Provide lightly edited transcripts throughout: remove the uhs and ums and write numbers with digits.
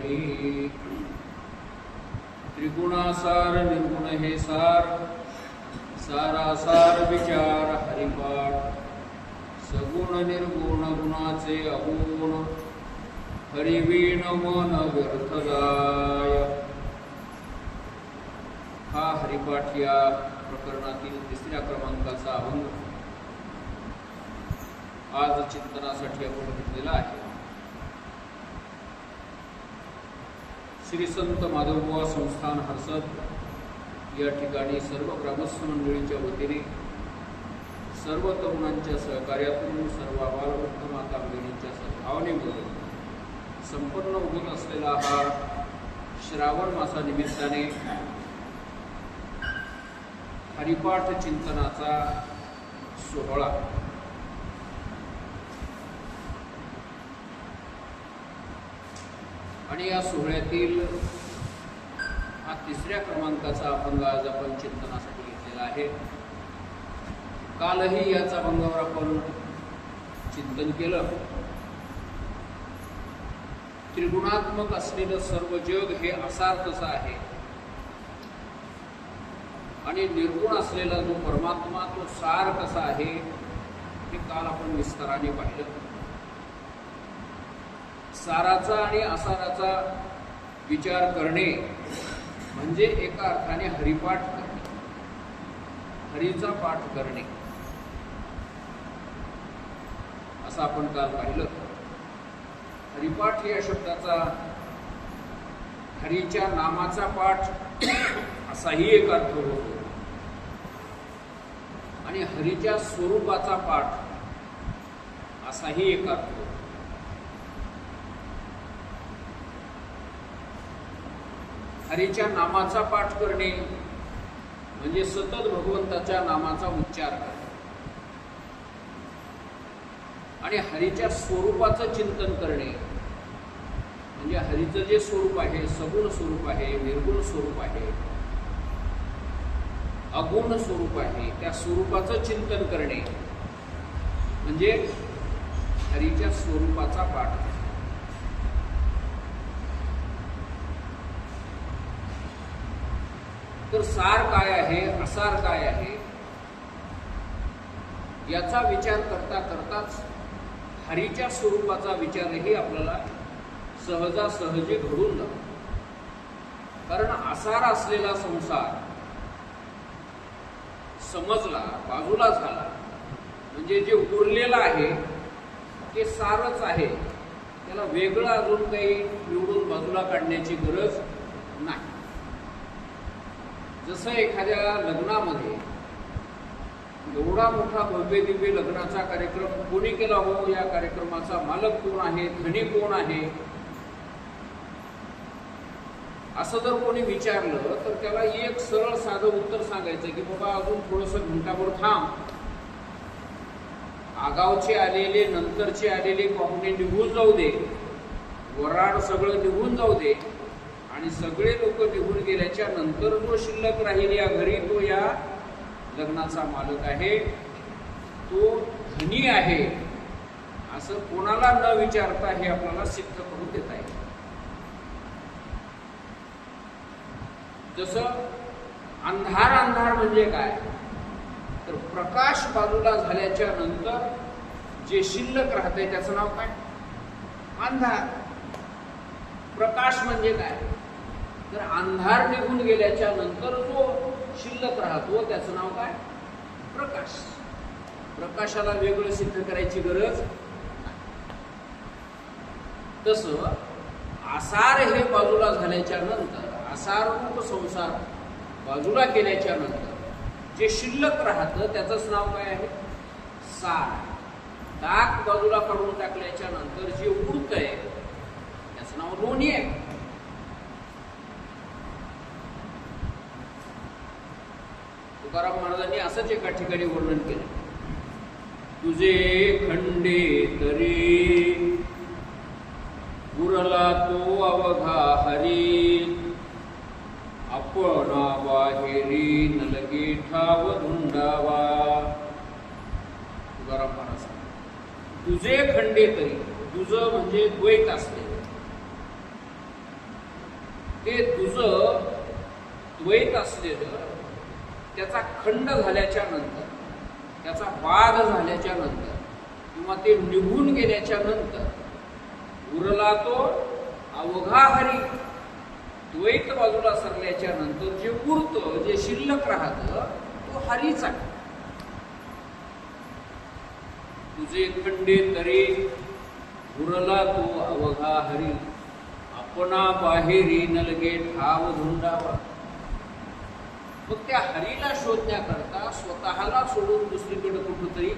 हरी. त्रिगुणासार निर्गुण हे सार, सारासार विचार हरिपाठ. सगुण निर्गुण गुणाचे अगुण, हरिवीण मन व्यर्थ जाय. हा हरिपाठ या प्रकरणातील 3ऱ्या क्रमांकाचा अभंग आज चिंतनासाठी आपण घेतलेला आहे. श्री संत माधवबुवा संस्थान हर्सद या ठिकाणी सर्व ग्रामस्थ मंडळींच्या वतीने, सर्व तरुणांच्या सहकार्यातून, सर्व बालवृद्ध माता भगिनींच्या सद्भावनेमधून संपन्न उगवत असलेला हा श्रावण मासानिमित्ताने हरिपाठ चिंतनाचा सोहळा आणि या सोहळ्यातील हा 3ऱ्या क्रमांकाचा अभंग आज आपण चिंतनासाठी घेतलेला आहे. कालही याच अभंगावर आपण चिंतन केलं. त्रिगुणात्मक असलेलं सर्व जग हे असार कसं आहे आणि निर्गुण असलेला जो परमात्मा तो सार कसा आहे हे काल आपण विस्ताराने पाहिलं. साराचा आणि असाराचा विचार करणे म्हणजे एका अर्थाने हरिपाठ करणे, हरीचा पाठ करणे असं आपण काल पाहिलं. हरिपाठ या शब्दाचा हरीच्या नामाचा पाठ असाही एक अर्थ होतो आणि हरीच्या स्वरूपाचा पाठ असाही एक अर्थ होतो. हरीच्या नामाचा पाठ करणे म्हणजे सतत भगवंताच्या नामाचा उच्चार करणे आणि हरीच्या स्वरूपाचं चिंतन करणे म्हणजे हरीचं जे स्वरूप आहे, सगुण स्वरूप आहे, निर्गुण स्वरूप आहे, अगुण स्वरूप आहे, त्या स्वरूपाचं चिंतन करणे म्हणजे हरीच्या स्वरूपाचा पाठ. तर सार काय आहे, असार काय आहे याचा विचार करता करताच हरीच्या स्वरूपाचा विचारही आपल्याला सहजासहजी घडून जातो. कारण असार असलेला संसार समजला, बाजूला झाला म्हणजे जे उरलेलं आहे ते सारच आहे. त्याला वेगळं अजून काही निवडून बाजूला काढण्याची गरज नाही. जसं एखाद्या लग्नामध्ये एवढा मोठा भव्य दिव्य लग्नाचा कार्यक्रम कोणी केला हो, या कार्यक्रमाचा मालक कोण आहे, धनी कोण आहे, असं जर कोणी विचारलं तर त्याला एक सरळ साधं उत्तर सांगायचं की बाबा अजून थोडंसं घंटाभर थांब, आगावचे आलेले नंतरचे आलेले पाहुणे निघून जाऊ दे, वराड सगळं निघून जाऊ दे आणि सगळे लोक निघून गेल्याच्या नंतर जो शिल्लक राहील या घरी तो या लग्नाचा मालक आहे, तो धनी आहे, असं कोणाला न विचारता हे आपल्याला सिद्ध करून देता येईल. जसं अंधार अंधार म्हणजे काय, तर प्रकाश बाजूला झाल्याच्या नंतर जे शिल्लक राहते त्याचं नाव काय, अंधार. प्रकाश म्हणजे काय, तर अंधार निघून गेल्याच्या नंतर जो शिल्लक राहतो त्याचं नाव काय, प्रकाश. प्रकाशाला वेगळं सिद्ध करायची गरज नाही. तसं आसार हे बाजूला झाल्याच्या नंतर, आसार रूप संसार बाजूला केल्याच्या नंतर जे शिल्लक राहतं त्याचंच नाव काय आहे, सार. दाग बाजूला काढून टाकल्याच्या नंतर जे उरतंय त्याचं नाव लोणी आहे. तुकाराम महाराजांनी असंच एका ठिकाणी वर्णन केलं. तुझे खंडे तरी उरला तो अवघा हरी, आपण बाहेरी नलगे ठाव धुंडावा. तुकाराम महाराज तुझे खंडे तरी, तुझं म्हणजे द्वैत असले, ते तुझं द्वैत असलेलं त्याचा खंड झाल्याच्या नंतर, त्याचा बाध झाल्याच्या नंतर किंवा ते निघून गेल्याच्या नंतर उरला तो अवघा हरी. द्वैत बाजूला सरल्याच्या नंतर जे उरतं, जे शिल्लक राहतं तो हरीच आहे. तुझे खंडे तरे उरला तो अवघा हरी, आपणा बाहेरी नलगे ठाव धुंडावा. मग त्या हरीला शोधण्याकरता स्वतःला सोडून दुसरीकडे कुठंतरी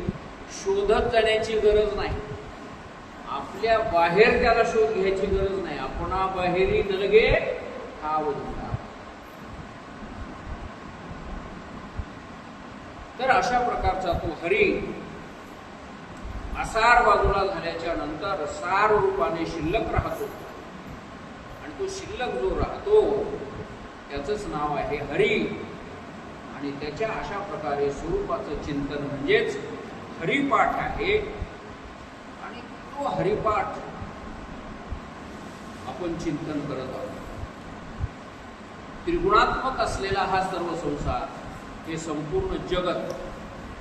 शोधत जाण्याची गरज नाही. आपल्या बाहेर त्याला शोध घ्यायची गरज नाही. आपणा बाहेरी नलगे ठाव धुंडावा. तर अशा प्रकारचा तो हरी असार बाजूला झाल्याच्या नंतर सार रूपाने शिल्लक राहतो. आणि तो शिल्लक जो राहतो त्याचंच नाव आहे हरी. आणि त्याच्या अशा प्रकारे स्वरूपाचं चिंतन म्हणजेच हरिपाठ आहे. आणि तो हरिपाठ आपण चिंतन करत आहोत. त्रिगुणात्मक असलेला हा सर्व संसार, हे संपूर्ण जगत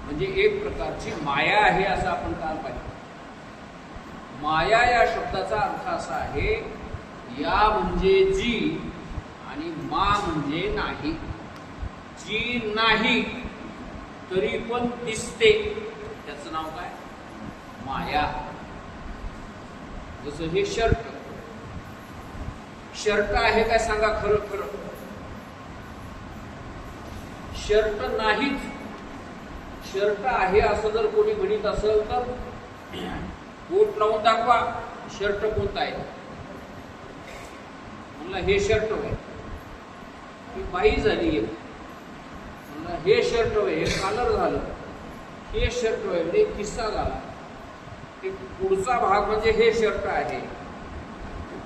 म्हणजे एक प्रकारची माया आहे असं आपण काल पाहिलं. माया या शब्दाचा अर्थ असा आहे, या म्हणजे जी आणि मा म्हणजे नाही. जी नाही तरी पण दिसते, त्याचं नाव काय? माया. जसं हे शर्ट, शर्ट आहे काय सांगा खरं खरं? शर्ट नाहीच. शर्ट आहे असं जर कोणी म्हणत असेल तर बोट लावून दाखवा, शर्ट कोणता आहे. म्हणलं हे शर्ट होय, ही बाई झाली. म्हणलं हे शर्ट होय, हे कॉलर झालं. हे शर्ट होय म्हणजे किस्सा झाला. हे पुढचा भाग म्हणजे हे शर्ट आहे,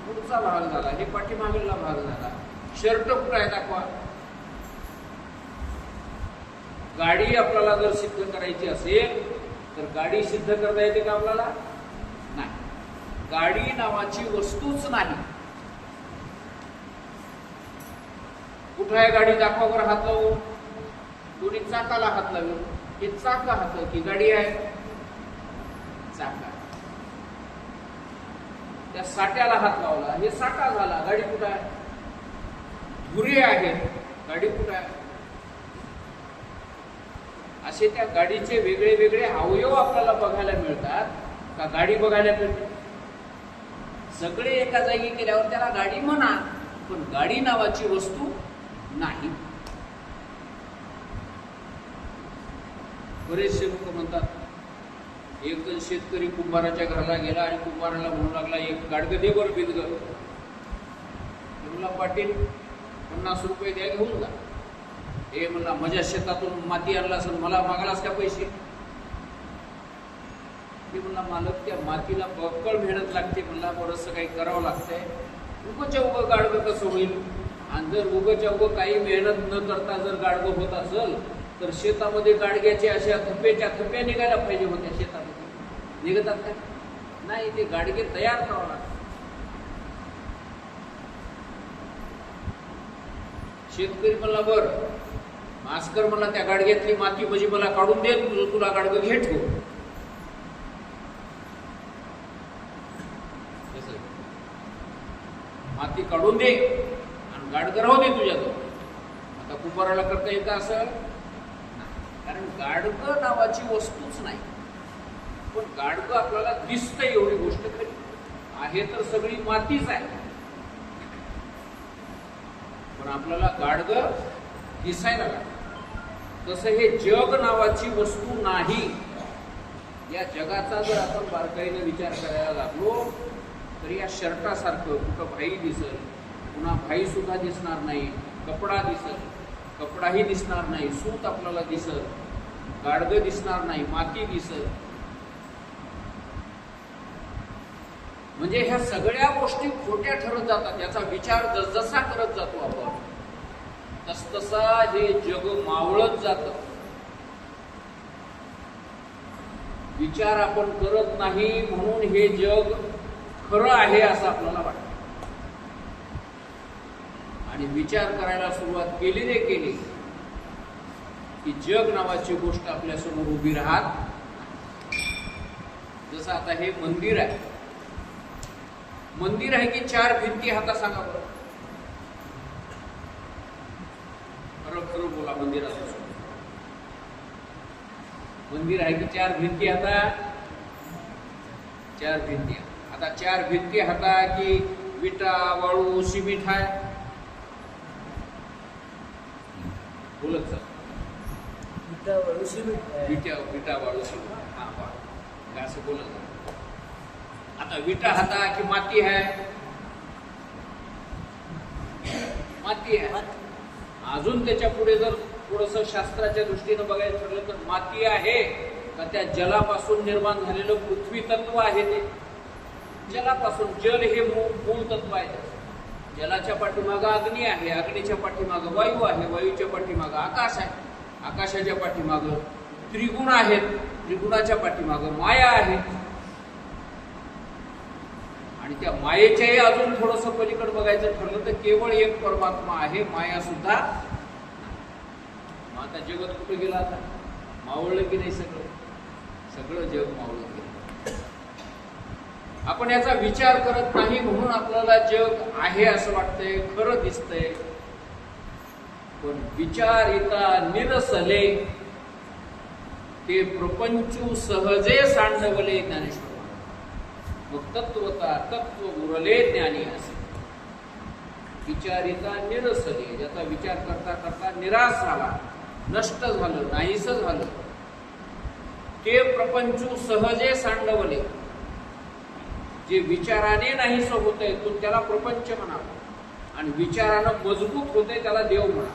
पुढचा भाग झाला. हे पाठीमागेला भाग झाला. शर्ट कुठं आहे दाखवा. गाडी आपल्याला जर सिद्ध करायची असेल तर गाडी सिद्ध करता येते का आपल्याला? नाही. गाडी नावाची वस्तूच नाही. कुठं आहे गाडी दाखवा बरं हात लावून. दोन्ही चाकाला हात लावून. हे चाक हात की गाडी आहे? चाका. त्या साट्याला हात लावला, हे साठा झाला. गाडी कुठं आहे? धुरे आहे, गाडी कुठं आहे? असे त्या गाडीचे वेगळे वेगळे अवयव आपल्याला बघायला मिळतात का गाडी बघायला मिळते? सगळे एका जागी केल्यावर त्याला गाडी म्हणा, पण गाडी नावाची वस्तू नाही. बरेचसे लोक म्हणतात, एक जण शेतकरी कुंभाराच्या घराला गेला आणि कुंभाराला म्हणू लागला, एक गाडगं दे बरं बिदगं. म्हणला पाटील 50 रुपये द्या, घेऊन जा. हे म्हणला माझ्या शेतातून माती आणला असेल, मला मागालाच का पैसे? ते म्हणला मालक त्या मातीला बक्कळ मेहनत लागते, म्हणला बरंचसं काही करावं लागतंय. उगच्या उगं गाडगं कसं होईल? आणि जर उगच्या उगं काही मेहनत न करता जर गाडगं होत असेल तर शेतामध्ये गाडग्याचे अशा थप्प्याच्या थप्प्या निघायला पाहिजे होत्या. शेतामध्ये निघतात का? नाही. ते गाडगे तयार करावं लागतं. शेतकरी म्हणला बरं मास्कर म्हणला त्या गाडग्यातली माती म्हणजे मला काढून दे, तुला गाडगं घे ठेव. माती काढून दे आणि गाडगं राहू दे तुझ्याजवळ. आता कुंभाराला करता येतं असं? कारण गाडगं नावाची वस्तूच नाही. पण गाडगं आपल्याला दिसतं एवढी गोष्ट खरी आहे, तर सगळी मातीच आहे. पण आपल्याला गाडगं दिसायला लागतं. तसं हे जग नावाची वस्तू नाही. या जगाचा जर आपण बारकाईने विचार करायला लागलो तर या शर्टासारखं कुठं भाई दिसल, पुन्हा भाई सुद्धा दिसणार नाही. कपडा दिसल, कपडाही दिसणार नाही. सूत आपल्याला दिसल, गाडगं दिसणार नाही. माती दिसल. म्हणजे ह्या सगळ्या गोष्टी खोट्या ठरत जातात. याचा विचार जसजसा करत जातो आपण तसतसा हे जग मावळत जातं. विचार आपण करत नाही म्हणून हे जग खरं आहे असं आपल्याला वाटतं. आणि विचार करायला सुरुवात केली रे केली की जग नावाची गोष्ट आपल्या समोर उभी राहत. जसं आता हे मंदिर आहे, मंदिर आहे की चार भिंती हाता सांगा बरं. खरं खरं बोला, मंदिराचं मंदिर आहे की चार भिंती हाता? चार भिंती. आता चार भिंती हाता की विटा वाळू सिमेंट आहे? बोलत सर. विटा वाळू सिमेंट. विटा वाळू सिमेंट. हा बा असं बोलत. आता विटा हाता की माती आहे? माती आहे. अजून त्याच्या पुढे जर थोडस शास्त्राच्या दृष्टीनं बघायचं ठरलं तर माती आहे का त्या जलापासून निर्माण झालेलं पृथ्वी तत्व आहे? ते जलापासून. जल हे मूळ तत्व आहे. जलाच्या पाठीमागं अग्नी आहे, अग्नीच्या पाठीमागं वायू आहे, वायूच्या पाठीमागं आकाश आहे, आकाशाच्या पाठीमागं त्रिगुण आहेत, त्रिगुणाच्या पाठीमागं माया आहे. आणि त्या मायेच्याही अजून थोडस पलीकडे बघायचं ठरलं तर केवळ एक परमात्मा आहे, माया सुद्धा. आता जगत कुठे गेला? आता मावळलं की नाही? सगळं जग मावळलं गेलं. आपण याचा विचार करत नाही म्हणून आपल्याला जग आहे असं वाटतंय, खरं दिसतंय. पण विचारिता निरसले ते प्रपंचू सहजे सांडवले ज्ञानेश्वर. मग तत्वता तत्व उरले ज्ञानी असे. विचारिता निरसले, ज्याचा विचार करता करता निराश झाला, नष्ट झालं, नाहीस झालं, ते प्रपंचू सहजे सांडवले. जे विचाराने नाहीस होतंय तो त्याला प्रपंच म्हणावा, आणि विचारानं मजबूत होते त्याला देव म्हणा.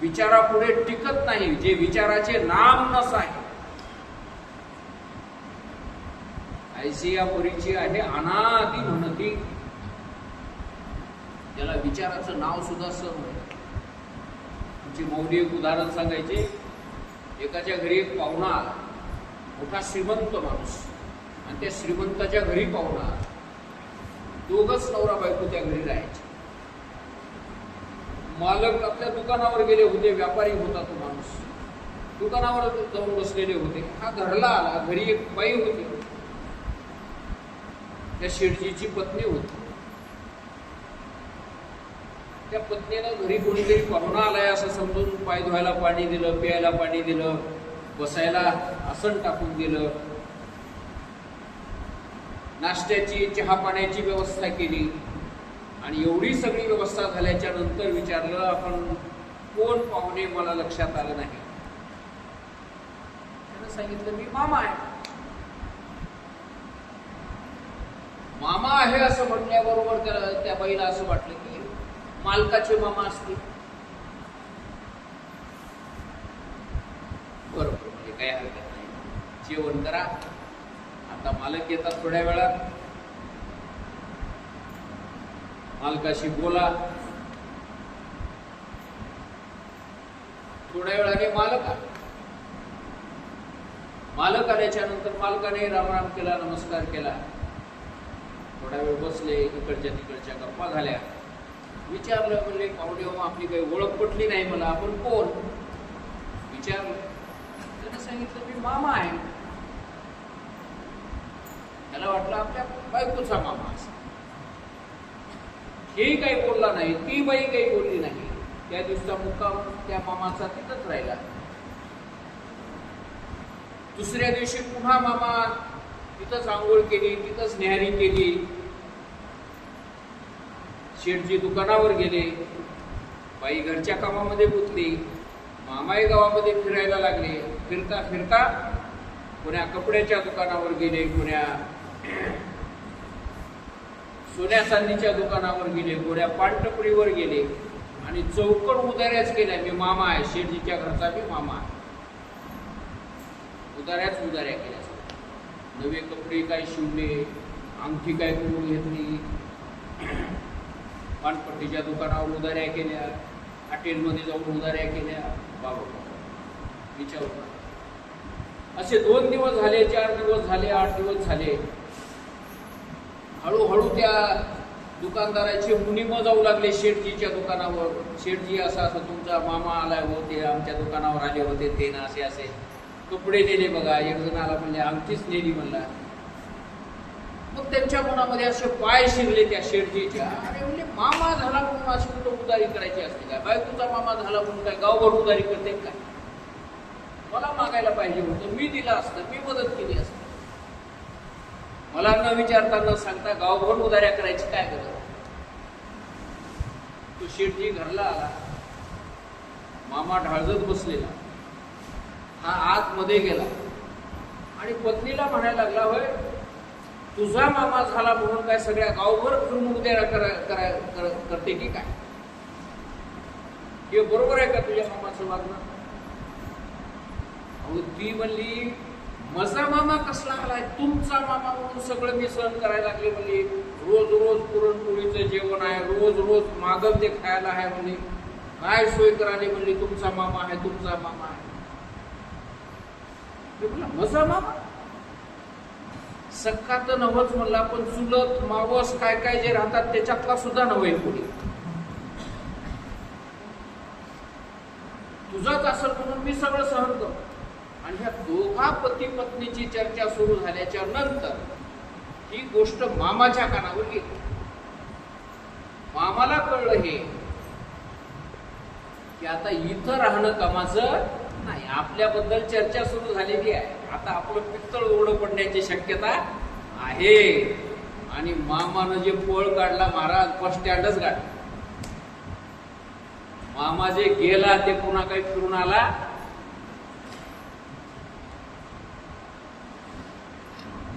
विचारापुढे टिकत नाही जे विचाराचे नाम नस आहे. ऐशी या परीची आहे अनादी म्हणती, त्याला विचाराचं नाव सुद्धा सर नाही. तुमची मौली एक उदाहरण सांगायचे. एकाच्या घरी एक पाहुणा आला, मोठा श्रीमंत माणूस, आणि त्या श्रीमंताच्या घरी पाहुणा आला. दोघच नवरा बायको त्या घरी राहायचे. मालक आपल्या दुकानावर गेले होते, व्यापारी होता तो माणूस, दुकानावर जाऊन बसलेले होते. हा घरला आला. घरी एक बाई होती, त्या शेठजीची पत्नी होती. त्या पत्नीनं घरी कोणीतरी पाहुणा आलाय असं समजून पाय धुवायला पाणी दिलं, प्यायला पाणी दिलं, बसायला आसन टाकून दिलं, नाश्त्याची चहा पाण्याची व्यवस्था केली. आणि एवढी सगळी व्यवस्था झाल्याच्या नंतर विचारलं, आपण कोण पाहुणे मला लक्षात आलं नाही. त्यानं सांगितलं, मी मामा आहे. मामा आहे असं म्हटल्याबरोबर त्या बाईला असं वाटलं की मालकाचे मामा असतील. बरोबर, म्हणजे काही हरकत नाही, जेवण करा. आता मालक येतात थोड्या वेळात, मालकाशी बोला. थोड्या वेळाने मालक आल्याच्या नंतर मालकाने रामराम केला, नमस्कार केला. थोडा वेळ बसले, इकडच्या तिकडच्या गप्पा झाल्या. विचारलं, म्हणले पाहुणे हो आपली काही ओळख पटली नाही मला, आपण कोण? विचारलं. त्यानं सांगितलं, मी मामा आहे. त्याला वाटलं आपल्या बायकोचा मामा असं. हेही काही बोलला नाही, ती बाई काही बोलली नाही. त्या दिवसाचा मुक्काम त्या मामाचा तिथंच राहिला. दुसऱ्या दिवशी पुन्हा मामा तिथंच आंघोळ केली, तिथंच न्याहारी केली. शेठजी दुकानावर गेले, बाई घरच्या कामामध्ये गुंतली, मामाई गावामध्ये फिरायला लागले. फिरता फिरता कोण्या कपड्याच्या दुकानावर गेले, कोण्या सोन्या चांदीच्या दुकानावर गेले, कोण्या पानटपरीवर गेले, आणि चौकड उदाऱ्याच केल्या. मी मामा आहे, शेठजीच्या घरचा मी मामा आहे. उदाऱ्या केल्या. नवे कपडे काय शिवले, अंगठी काय करून घेतली, पानपट्टीच्या दुकानावर उदाऱ्या केल्या, हॉटेलमध्ये जाऊन उदाऱ्या केल्या. बाबा विचारू. असे 2 दिवस झाले, 4 दिवस झाले, 8 दिवस झाले. हळूहळू त्या दुकानदाराचे मुनिम जाऊ लागले शेठजीच्या दुकानावर. शेठजी असं असं तुमचा मामा आलाय होते, आमच्या दुकानावर आले होते, ते ना असे असे कपडे नेले बघा. एक जण आला म्हणजे अंगठीच नेली म्हणला. मग त्यांच्या मनामध्ये असे पाय शिरले त्या शेठजीच्या. अरे म्हणजे मामा झाला म्हणून अशी कुठं उदारी करायची असते काय? बायकोचा मामा झाला म्हणून काय गावभर उदारी करते काय? मला मागायला पाहिजे होतं, मी दिला असतं, मी मदत केली असते. मला न विचारता न सांगता गावभर उदाऱ्या करायची काय गरज? तो शेठजी घरला आला, मामा ढाळजत बसलेला. हा आतमध्ये गेला आणि पत्नीला म्हणायला लागला, होय तुझा मामा झाला म्हणून काय सगळ्या गावभर फिरून उदाऱ्या करते की काय? हे बरोबर आहे का तुझ्या मामाचं वागणं? अहो ती म्हणली, माझा मामा कसला आलाय, तुमचा मामा म्हणून सगळं मी सहन करायला लागले. म्हणली रोज रोज पुरणपोळीचं जेवण आहे, रोज रोज मागल ते खायला आहे. म्हणली काय सोय करायला? म्हणली तुमचा मामा आहे, तुमचा मामा आहे. माझा मामा सख्खा तर नवच म्हणला, पण चुलत मावस काय काय जे राहतात त्याच्यातला सुद्धा नव्हे कोणी. तुझंच असेल म्हणून मी सगळं सहन करतो. आणि ह्या दोघा पती पत्नीची चर्चा सुरू झाल्याच्या नंतर ही गोष्ट मामाच्या कानावर गेली. मामाला कळलं हे की आता इथं राहणं कामाचं नाही. आपल्याबद्दल चर्चा सुरू झालेली आहे, आता आपलं पित्तळ उघडं पडण्याची शक्यता आहे. आणि मामानं जे पळ काढला, महाराज बस स्टँडच काढला. मामा जे गेला ते पुन्हा काही फिरून आला.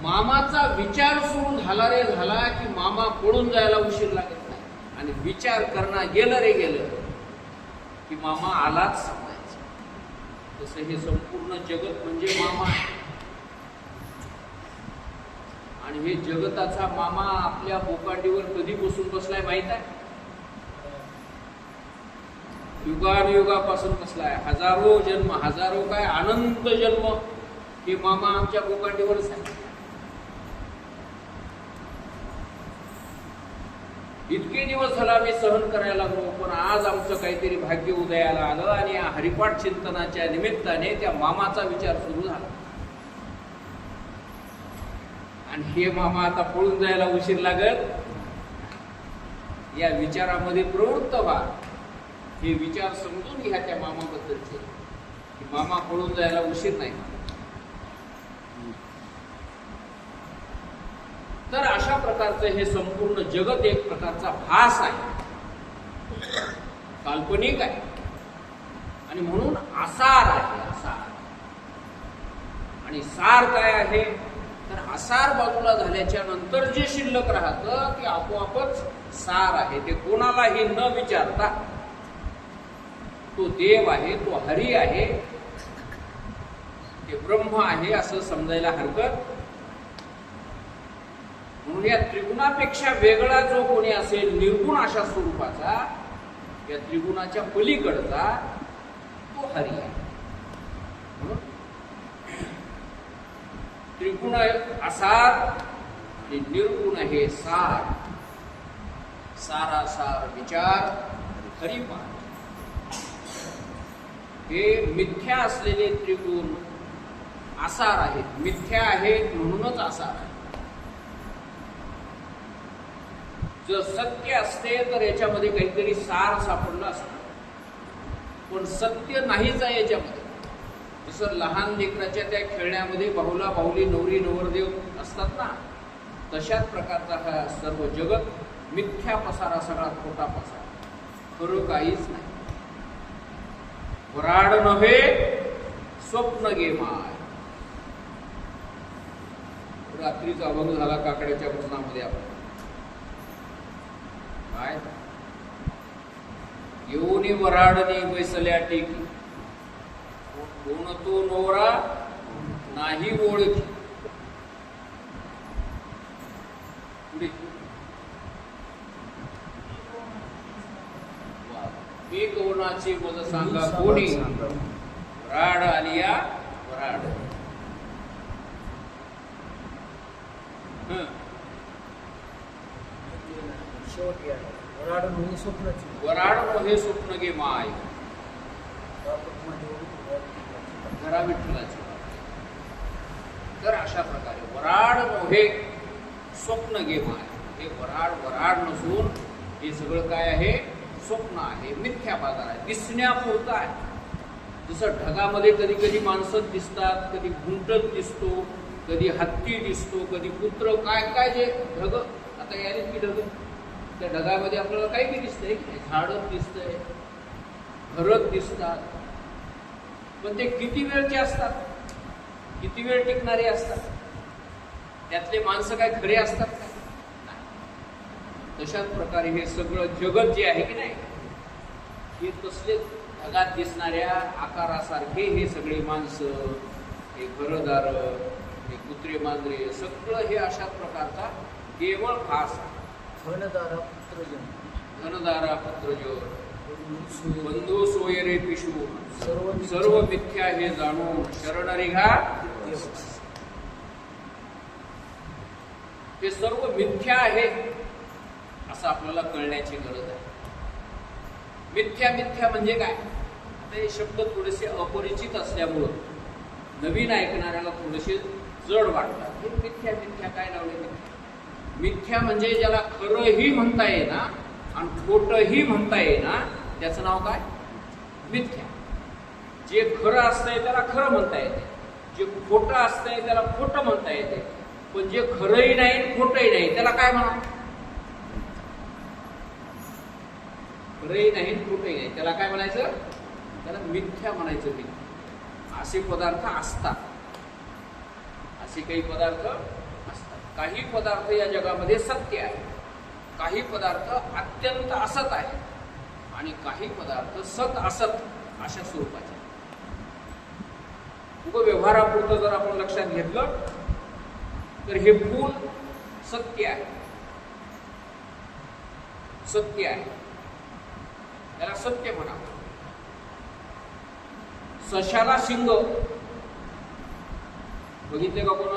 मामाचा विचार सुरू झाला रे झाला की मामा पळून जायला उशीर लागत नाही. आणि विचार करणं गेलं रे गेलं की मामा आलाच समजायचं. तसं हे संपूर्ण जगत म्हणजे मामा आहे. आणि हे जगताचा मामा आपल्या बोकांडीवर कधी बसून बसलाय माहित आहे? युगानुयुगापासून बसलाय. हजारो जन्म, हजारो काय अनंत जन्म हे मामा आमच्या बोकांडीवरच आहे. इतके दिवस झाला मी सहन करायला लागलो, पण आज आमचं काहीतरी भाग्य उदयाला आलं आणि या हरिपाठ चिंतनाच्या निमित्ताने त्या मामाचा विचार सुरू झाला. आणि हे मामा आता पळून जायला उशीर लागत. या विचारामध्ये प्रवृत्त व्हा. हे विचार समजून घ्या त्या मामाबद्दलचे, की मामा पळून जायला उशीर नाही. तर अशा प्रकारचं हे संपूर्ण जगत एक प्रकारचा भास आहे, काल्पनिक आहे. आणि म्हणून आसार आहे, आसार. आणि सार काय आहे? तर आसार बाजूला झाल्याच्या नंतर जे शिल्लक राहतं ते आपोआपच सार आहे. ते कोणालाही न विचारता तो देव आहे, तो हरी आहे, ते ब्रह्म आहे असं समजायला हरकत. म्हणून या त्रिगुणापेक्षा वेगळा जो कोणी असेल निर्गुण अशा स्वरूपाचा, या त्रिगुणाच्या पलीकडचा, तो हरी आहे. म्हणून त्रिगुण असार आणि निर्गुण हे सार. सारासार विचार हरिपाठ. हे मिथ्या असलेले त्रिगुण आसार आहेत. मिथ्या आहेत म्हणूनच आसार आहे. जर सत्य असते तर याच्यामध्ये काहीतरी सार सापडलं असतं, पण सत्य नाहीच आहे याच्यामध्ये. जसं लहान लेकराच्या त्या खेळण्यामध्ये बाहुला बाहुली नवरी नवरदेव असतात ना, तशाच प्रकारचा हा सर्व जगत मिथ्या पसारा, सगळा खोटा पसारा, खरं काहीच नाही. वराड नव्हे स्वप्न गे माय. रात्रीचा अभंग झाला काकड्याच्या भजनामध्ये. आपण काय येऊनी वराडनी बैसल्या टेकी, कोण तो नवरा नाही ओळखी. पुढे मी कोणाची मज सांगा कोणी, वराड आलिया वराड. शेवटी आहे वराड म्हणजे स्वप्नाची वराड मोहे स्वप्न गे माय बापटमध्ये घरा विठ्ठलाची. तर अशा प्रकारे वराड मोहे स्वप्न गे माय, हे वराड नसून हे सगळं काय आहे, स्वप्न आहे, मिथ्या बाजार आहे, दिसण्यापुरतं आहे. जसं ढगामध्ये कधी कधी माणसं दिसतात, कधी घुंटत दिसतो, कधी हत्ती दिसतो, कधी कुत्र, काय काय जे ढग आता याने की ढग, त्या ढगामध्ये आपल्याला काही बी दिसतंय, झाडं दिसतंय, घरं दिसतात, पण ते किती वेळचे असतात, किती वेळ टिकणारे असतात, त्यातले माणसं काय खरे असतात का? तशाच प्रकारे हे सगळं जगत जे आहे की नाही, हे तसले ढगात दिसणाऱ्या आकारासारखे हे सगळे माणसं, हे घरदार, हे कुत्रे मांजरे, सगळं हे अशाच प्रकारचा केवळ भास आहे. धनदारा पुत्रजन धनदारा पुत्रजन बंधू सोयरे पिशू सर्व सर्व मिथ्या हे जाणून शरण निघा. हे सर्व मिथ्या आहे असं आपल्याला कळण्याची गरज आहे. मिथ्या मिथ्या म्हणजे काय, आता हे शब्द थोडेसे अपरिचित असल्यामुळं नवीन ऐकणाऱ्याला थोडेसे जड वाटतात. हे मिथ्या मिथ्या काय लावले? मिथ्या म्हणजे ज्याला खरंही म्हणता येईना आणि खोटंही म्हणता येईना त्याचं नाव काय? मिथ्या. जे खरं असतंय त्याला खरं म्हणता येते, जे खोटं असतंय त्याला खोटं म्हणता येते, पण जे खरंही नाही खोटंही नाही त्याला काय म्हणा? खरंही नाही खोटंही नाही त्याला काय म्हणायचं? त्याला मिथ्या म्हणायचं. मिथ्या असे पदार्थ असतात, असे काही पदार्थ असतात. काही पदार्थ या जगामध्ये सत्य आहे, काही पदार्थ अत्यंत असत आहे आणि काही पदार्थ सत असत अशा स्वरूपाचे. व्यवहारापुरतं जर आपण लक्षात घेतलं तर हे फूल सत्य आहे, सत्य आहे, त्याला सत्य म्हणावं. सशाला शिंग बघितले का कोण?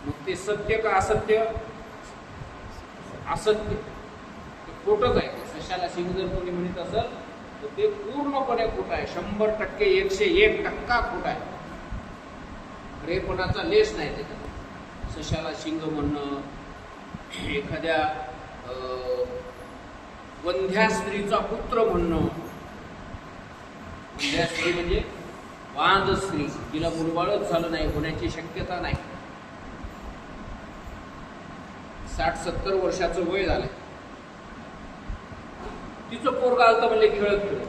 मग ते सत्य का असत्य? असत्य, खोटच आहे. सशाला शिंग जर कोणी म्हणत असेल तर ते पूर्णपणे खोट आहे, 100%, 101% खोट आहे. खरेपणाचा लेस नाही त्याच्यात. सशाला शिंग म्हणणं, एखाद्या वंध्या स्त्रीचा पुत्र म्हणणं, वंध्या स्त्री म्हणजे वांज स्त्री, तिला मुलबाळच झालं नाही, होण्याची शक्यता नाही, 60-70 वर्षाचं वय झालंय, तिचं पोरगा आलतं म्हणजे खेळत खेळत.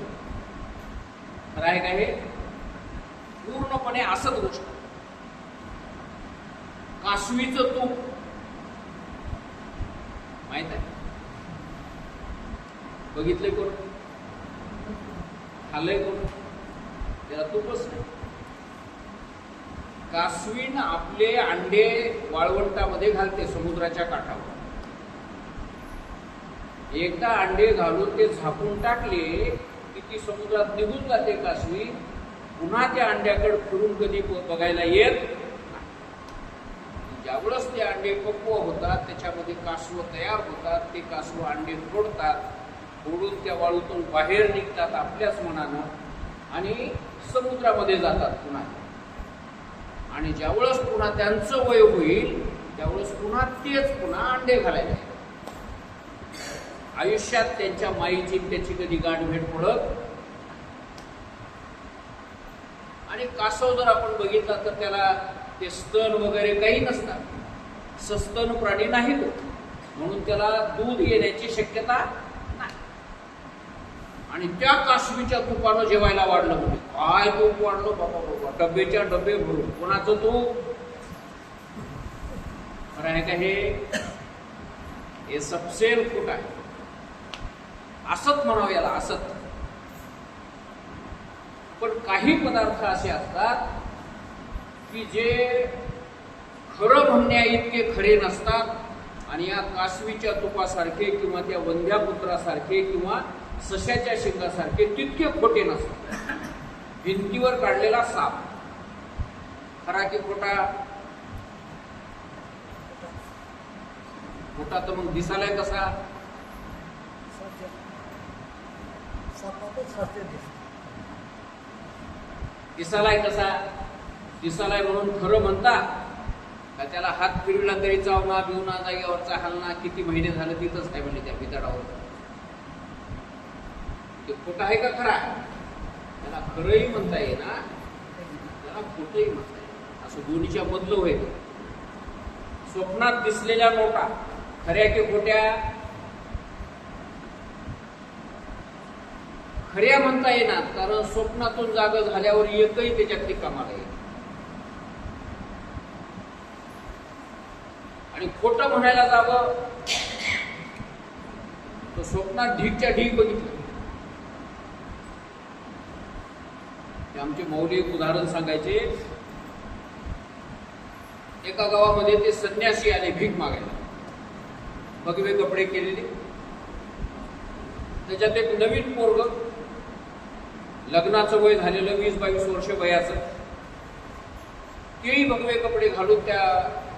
तर आहे का हे? पूर्णपणे असत गोष्ट. कासवीचं तूप माहित आहे? बघितलंय कोण? खाल्लंय कोण? त्याला तूपच नाही. कासवीन आपले अंडे वाळवंटामध्ये घालते समुद्राच्या काठावर. एकदा अंडे घालून ते झाकून टाकले की ती समुद्रात निघून जाते कासवी. पुन्हा त्या अंड्याकडे फिरून कधी बघायला येत नाही. ज्यावेळेस ते अंडे पक्व होतात, त्याच्यामध्ये कासव तयार होतात, ते कासव अंडे फोडतात, फोडून त्या वाळूतून बाहेर निघतात आपल्याच मनानं आणि समुद्रामध्ये जातात पुन्हा. आणि ज्यावेळेस पुन्हा त्यांचं वय होईल त्यावेळेस पुन्हा तेच पुन्हा अंडे घालायला. आयुष्यात त्यांच्या माईची त्याची कधी गाठभेट पडत. आणि कासव जर आपण बघितला तर त्याला ते स्तन वगैरे काही नसतात, सस्तन प्राणी नाही तो, म्हणून त्याला दूध येण्याची शक्यता नाही. आणि त्या कासवीच्या तुपानं जेवायला वाढलं म्हणजे काय तूप वाढलं बाबा बाबा, डब्याच्या डबे भरून. कोणाचं तूप? खरं आहे का हे सपसेल खोट आहे. असत म्हणावं याला, असत. पण काही पदार्थ असे असतात की जे खरं म्हणण्या इतके खरे नसतात आणि या कासवीच्या तुपासारखे किंवा त्या वंध्यापुत्रासारखे किंवा सशाच्या शिंगासारखे तितके खोटे नसतात. भिंतीवर काढलेला साप खरा की खोटा? खोटा तर मग दिसालाय कसा? सत्य सापातच सत्य दिसतं. दिसालाय कसा? दिसालाय म्हणून खरं म्हणता का? त्याला हात फिरविला तरी चावना बिवना, जागेवरचा हलना, किती महिने झाले तिथंच आहे म्हणजे त्या बिताडावर. ते खोटं आहे का खरा? त्याला खरंही म्हणता येईना, त्याला खोटंही म्हणता येईना, असं दोन्हीच्या मधलं होईल. स्वप्नात दिसलेल्या नोटा खऱ्या की खोट्या? खऱ्या म्हणता येणार, कारण स्वप्नातून जाग झाल्यावर एकही त्याच्यातली कामाला येईल. आणि खोटं म्हणायला जावं तर स्वप्नात ढीकच्या ढीक बघितलं. ते आमचे मौली एक उदाहरण सांगायचे. एका गावामध्ये ते संन्यासी आले भीक मागायला, भगवे कपडे केलेले. त्याच्यात एक नवीन पोरग, लग्नाचं वय झालेलं 20-22 वर्ष वयाचं, तेही भगवे कपडे घालून त्या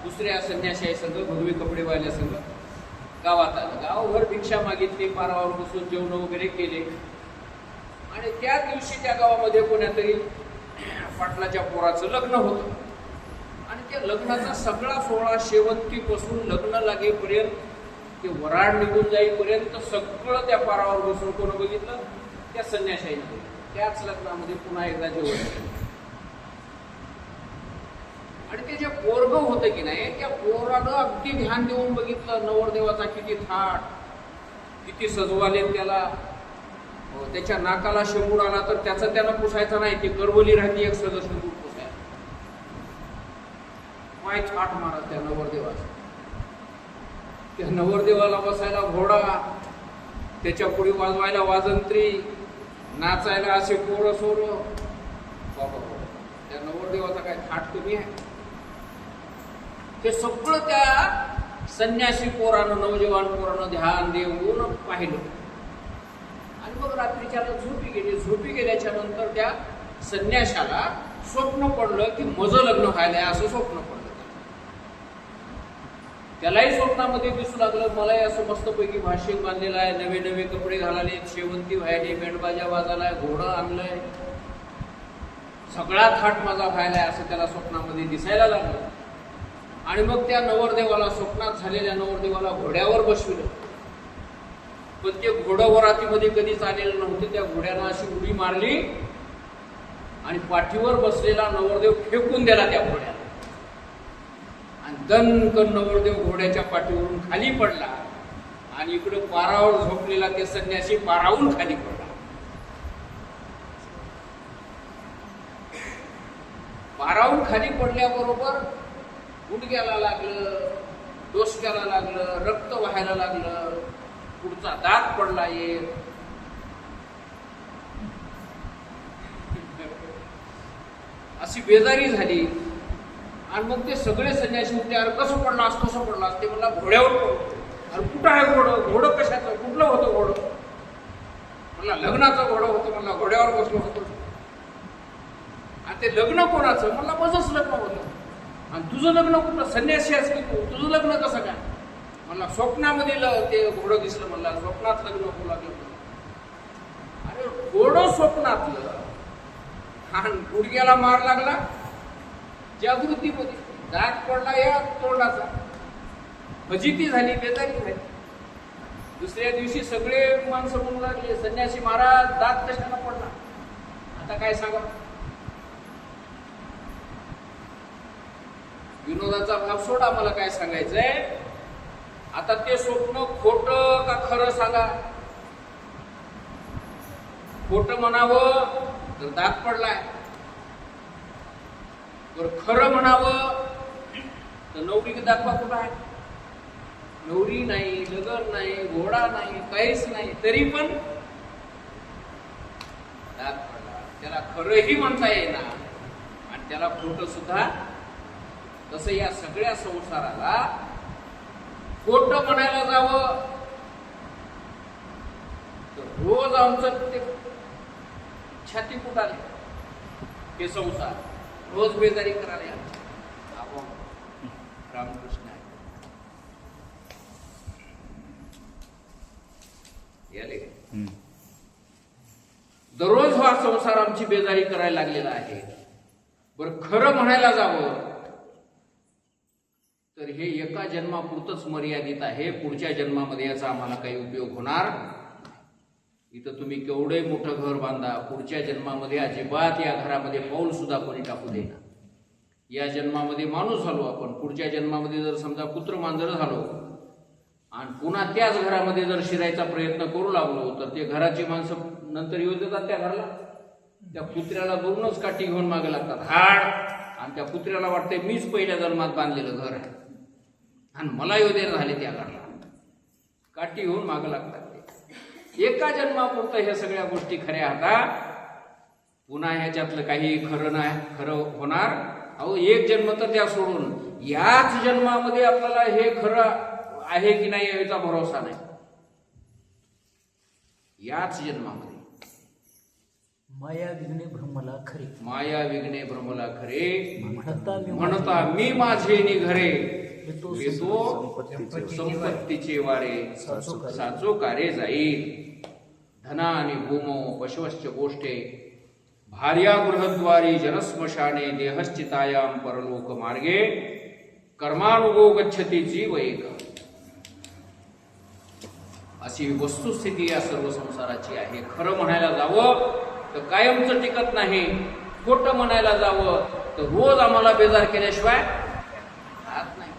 दुसऱ्या संन्याशी संघ, भगवे कपडे वाल्या संघ गावात आलं. गावभर भिक्षा मागितली, पारावर बसून जेवण वगैरे केले. आणि त्या दिवशी त्या गावामध्ये कोण्यातरी पाटलाच्या पोराचं लग्न होतं. आणि त्या लग्नाचा सगळा सोहळा शेवंतीपासून लग्न लागेपर्यंत, ते वराड निघून जाईपर्यंत सगळं त्या पारावर बसून कोण बघितलं? त्या संन्याशाईने. त्याच लग्नामध्ये पुन्हा एकदा जेवण. आणि ते जे पोरग होतं की नाही, त्या पोरानं अगदी ध्यान देऊन बघितलं नवरदेवाचा किती थाट, किती सजवाले त्याला. त्याच्या नाकाला शेंबूड आला तर त्याचं त्यानं पुसायचं नाही, ती करवली राहते एक सगळं शेंबूड पुसायला. माय थाट मारत त्या नवरदेवाचा. त्या नवरदेवाला बसायला घोडा, त्याच्या पुढे वाजवायला वाजंत्री, नाचायला असे पोरं सोरं. बाबा, त्या नवरदेवाचा काय थाट कमी आहे? ते सगळं त्या संन्यासी पोरानं, नवजवान पोरानं ध्यान देऊन पाहिलं. आणि मग रात्रीच्याला झोपी गेली. झोपी गेल्याच्या नंतर त्या संन्याशाला स्वप्न पडलं की माझं लग्न व्हायलंय, असं स्वप्न पडलं. त्यालाही स्वप्नामध्ये दिसू लागलं, मलाही असं मस्तपैकी भाषिक बांधलेलं आहे, नवे नवे कपडे घालाले, शेवंती व्हायले, बँडबाजा वाजालाय, घोडं आणलंय, सगळा थाट माझा व्हायलाय, असं त्याला स्वप्नामध्ये दिसायला लागलं. आणि मग त्या नवरदेवाला, स्वप्नात झालेल्या नवरदेवाला घोड्यावर बसविलं. पण ते घोडं वरातीमध्ये कधीच आलेलं नव्हतं. त्या घोड्यानं अशी उडी मारली आणि पाठीवर बसलेला नवरदेव फेकून दिला त्या घोड्याला. आणि दणकन नवरदेव घोड्याच्या पाठीवरून खाली पडला. आणि इकडे पारावर झोपलेला ते संन्यासी पारावून खाली पडला. पारावून खाली पडल्याबरोबर गुडघ्याला लागलं, डोसक्याला लागलं, रक्त व्हायला लागलं, पुढचा दात पडला एक. अशी बेजारी झाली. आणि मग ते सगळे संन्यासी उठले, अरे कसं पडलास, कसं पडलास? ते म्हणला घोड्यावर पडलो. अरे कुठं आहे घोडं? घोडं कशाचं? कुठलं होतं घोडं? म्हणला लग्नाचं घोडं होतं. म्हणला घोड्यावर बसलो होतो. आणि ते लग्न कोणाचं? म्हणला माझंच लग्न होतं. आणि तुझं लग्न कुठलं? संन्यासी आहेस की तू, तुझं लग्न कसं काय? म्हणला स्वप्नामध्ये ते घोडं दिसलं. म्हणला स्वप्नात लग्न होऊ लागलं. अरे घोडं स्वप्नातलं, आणि गुडघ्याला मार लागला जागृतीमध्ये, दात पडला या तोंडाचा. फजिती झाली, बेजारी झाली. दुसऱ्या दिवशी सगळे माणसं म्हणू लागले, संन्यासी महाराज दात कशाला पडला? आता काय सांगा? विनोदाचा भाग सोडा, मला काय सांगायचंय. आता ते स्वप्न खोटं का खरं सांगा? खोटं म्हणावं तर दात पडलाय, बरं खरं म्हणावं तर नवरी दाखवा कुठं आहे? नवरी नाही, लग्न नाही, घोडा नाही, काहीच नाही, तरी पण दात पडला. त्याला खरंही म्हणता येईना आणि त्याला खोटं सुद्धा. तसं या सगळ्या संसाराला खोटं म्हणायला जावं तर रोज आमचं ते छाती फुटाले, हे संसार रोज बेजारी करायला. रामकृष्ण आहे. संसार आमची बेजारी करायला लागलेला आहे. बरं खरं म्हणायला जावं तर हे एका जन्मापुरतच मर्यादित आहे. पुढच्या जन्मामध्ये याचा आम्हाला काही उपयोग होणार. इथं तुम्ही केवढे मोठं घर बांधा, पुढच्या जन्मामध्ये अजिबात या घरामध्ये पाऊल सुद्धा कोणी टाकू देणार. या जन्मामध्ये माणूस झालो आपण, पुढच्या जन्मामध्ये जर समजा कुत्र मांजर झालो आणि पुन्हा त्याच घरामध्ये जर शिरायचा प्रयत्न करू लागलो तर ते घराची माणसं नंतर येऊ देतात त्या घराला. त्या कुत्र्याला दोनच काठी घेऊन मागे लागतात हाड, आणि त्या कुत्र्याला वाटते मीच पहिल्या जन्मात बांधलेलं घर आहे आणि मला येऊ देणं झाले त्या घराला. काठी घेऊन मागे लागतात ते. एका जन्मापुरतं ह्या सगळ्या गोष्टी खऱ्या आता. पुन्हा ह्याच्यातलं काही खरं नाही, खरं होणार. अहो एक जन्म तर त्या सोडून याच जन्मामध्ये आपल्याला हे खरं आहे की नाही याचा भरोसा नाही. याच जन्मामध्ये माया विघ्ने भ्रमला खरे, माया विघ्ने भ्रमला खरे, म्हणता मी माझे निघरे, येतो येतो संपत्तीचे वारे, साचो कारे जाईल. धना आणि भूमो पशवश्च गोष्टे, भार्या गृहद्वारी जनस्मशाने, देहश्चितायाम परलोक मार्गे, कर्मानुगो गच्छती जीव एक. अशी वस्तुस्थिती या सर्व संसाराची आहे. खरं म्हणायला जावं तर कायमचं टिकत नाही, खोटं म्हणायला जावं तर रोज आम्हाला बेजार केल्याशिवाय राहत नाही.